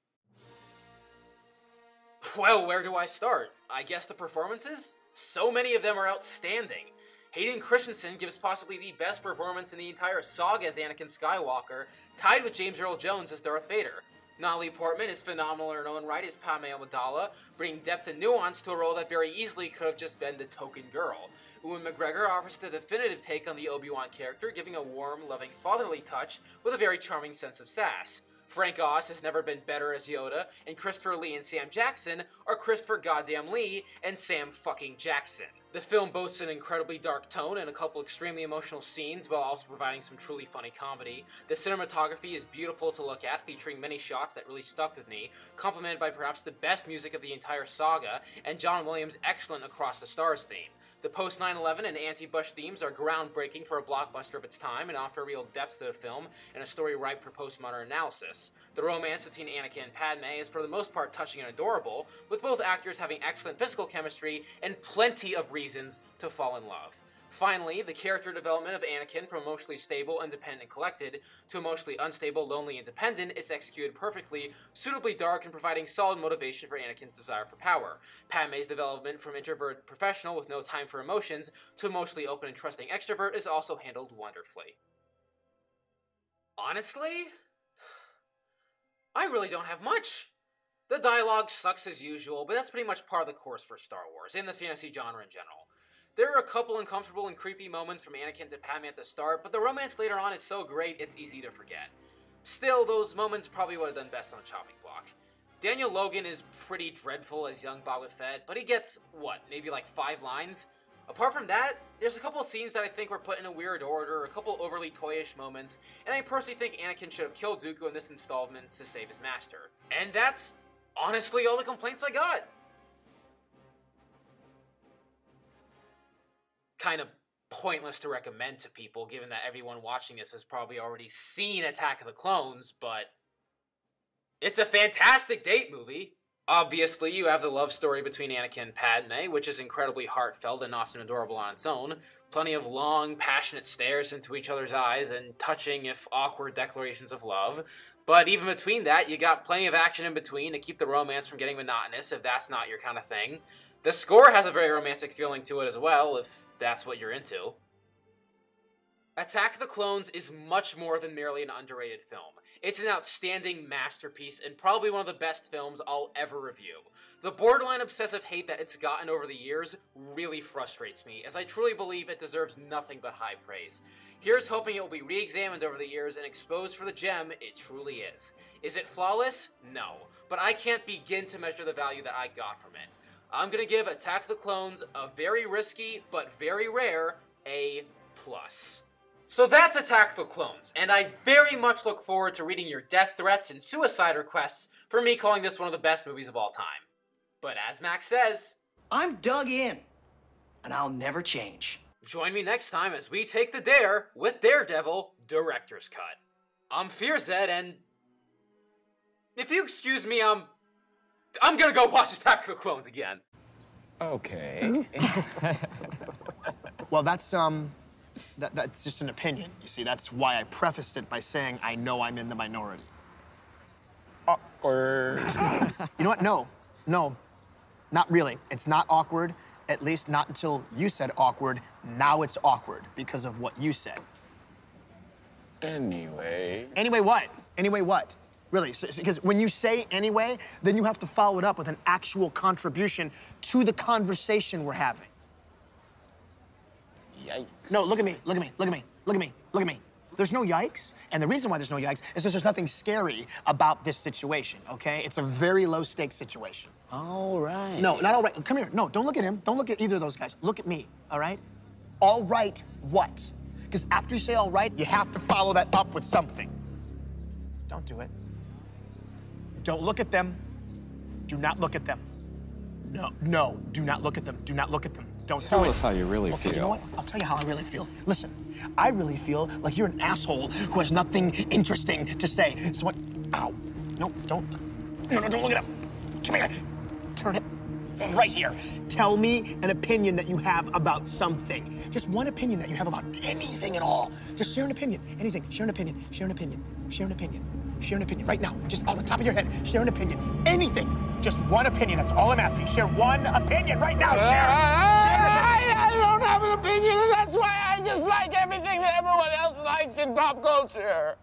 Well, where do I start? I guess the performances? So many of them are outstanding. Hayden Christensen gives possibly the best performance in the entire saga as Anakin Skywalker, tied with James Earl Jones as Darth Vader. Natalie Portman is phenomenal in her own right as Padme Amidala, bringing depth and nuance to a role that very easily could have just been the token girl. Ewan McGregor offers the definitive take on the Obi-Wan character, giving a warm, loving, fatherly touch with a very charming sense of sass. Frank Oz has never been better as Yoda, and Christopher Lee and Sam Jackson are Christopher goddamn Lee and Sam fucking Jackson. The film boasts an incredibly dark tone and a couple extremely emotional scenes while also providing some truly funny comedy. The cinematography is beautiful to look at, featuring many shots that really stuck with me, complemented by perhaps the best music of the entire saga, and John Williams' excellent Across the Stars theme. The post-9/11 and anti-Bush themes are groundbreaking for a blockbuster of its time and offer real depth to the film and a story ripe for postmodern analysis. The romance between Anakin and Padme is for the most part touching and adorable, with both actors having excellent physical chemistry and plenty of reasons to fall in love. Finally, the character development of Anakin from emotionally stable, independent, and collected to emotionally unstable, lonely, and dependent is executed perfectly, suitably dark, and providing solid motivation for Anakin's desire for power. Padme's development from introverted professional with no time for emotions to emotionally open and trusting extrovert is also handled wonderfully. Honestly, I really don't have much. The dialogue sucks as usual, but that's pretty much par the course for Star Wars, and the fantasy genre in general. There are a couple uncomfortable and creepy moments from Anakin to Padme at the start, but the romance later on is so great it's easy to forget. Still, those moments probably would have done best on the chopping block. Daniel Logan is pretty dreadful as young Boba Fett, but he gets, what, maybe like 5 lines? Apart from that, there's a couple scenes that I think were put in a weird order, a couple overly toyish moments, and I personally think Anakin should have killed Dooku in this installment to save his master. And that's honestly all the complaints I got. Kind of pointless to recommend to people, given that everyone watching this has probably already seen Attack of the Clones, but it's a fantastic date movie. Obviously, you have the love story between Anakin and Padme, which is incredibly heartfelt and often adorable on its own. Plenty of long, passionate stares into each other's eyes and touching, if awkward, declarations of love. But even between that, you got plenty of action in between to keep the romance from getting monotonous if that's not your kind of thing. The score has a very romantic feeling to it as well, if that's what you're into. Attack of the Clones is much more than merely an underrated film. It's an outstanding masterpiece and probably one of the best films I'll ever review. The borderline obsessive hate that it's gotten over the years really frustrates me, as I truly believe it deserves nothing but high praise. Here's hoping it will be re-examined over the years and exposed for the gem it truly is. Is it flawless? No, but I can't begin to measure the value that I got from it. I'm gonna give Attack of the Clones a very risky, but very rare, A+. So that's Attack of the Clones, and I very much look forward to reading your death threats and suicide requests for me calling this one of the best movies of all time. But as Max says, I'm dug in, and I'll never change. Join me next time as we take the dare with Daredevil Director's Cut. I'm Fearzed, and if you excuse me, I'm gonna go watch Attack of the Clones again. Okay. Well, that's just an opinion. You see, that's why I prefaced it by saying I know I'm in the minority. Awkward. You know what? No, not really. It's not awkward. At least not until you said awkward. Now it's awkward because of what you said. Anyway. Anyway what? Anyway what? Really, because when you say anyway, then you have to follow it up with an actual contribution to the conversation we're having. Yikes. No, look at me, look at me, look at me, look at me, look at me. There's no yikes, and the reason why there's no yikes is because there's nothing scary about this situation, okay? It's a very low-stakes situation. All right. No, not all right. Come here. No, don't look at him. Don't look at either of those guys. Look at me, all right? All right what? Because after you say all right, you have to follow that up with something. Don't do it. Don't look at them. Do not look at them. No, do not look at them. Do not look at them. Don't do it. Tell us how you really feel. You know what? I'll tell you how I really feel. Listen, I really feel like you're an asshole who has nothing interesting to say. So what? Ow. No, don't look at him. Come here. Turn it right here. Tell me an opinion that you have about something. Just one opinion that you have about anything at all. Just share an opinion. Anything. Share an opinion. Share an opinion. Share an opinion. Share an opinion right now. Just off the top of your head. Share an opinion. Anything. Just one opinion. That's all I'm asking. Share one opinion right now. Share. I don't have an opinion, and that's why I just like everything that everyone else likes in pop culture.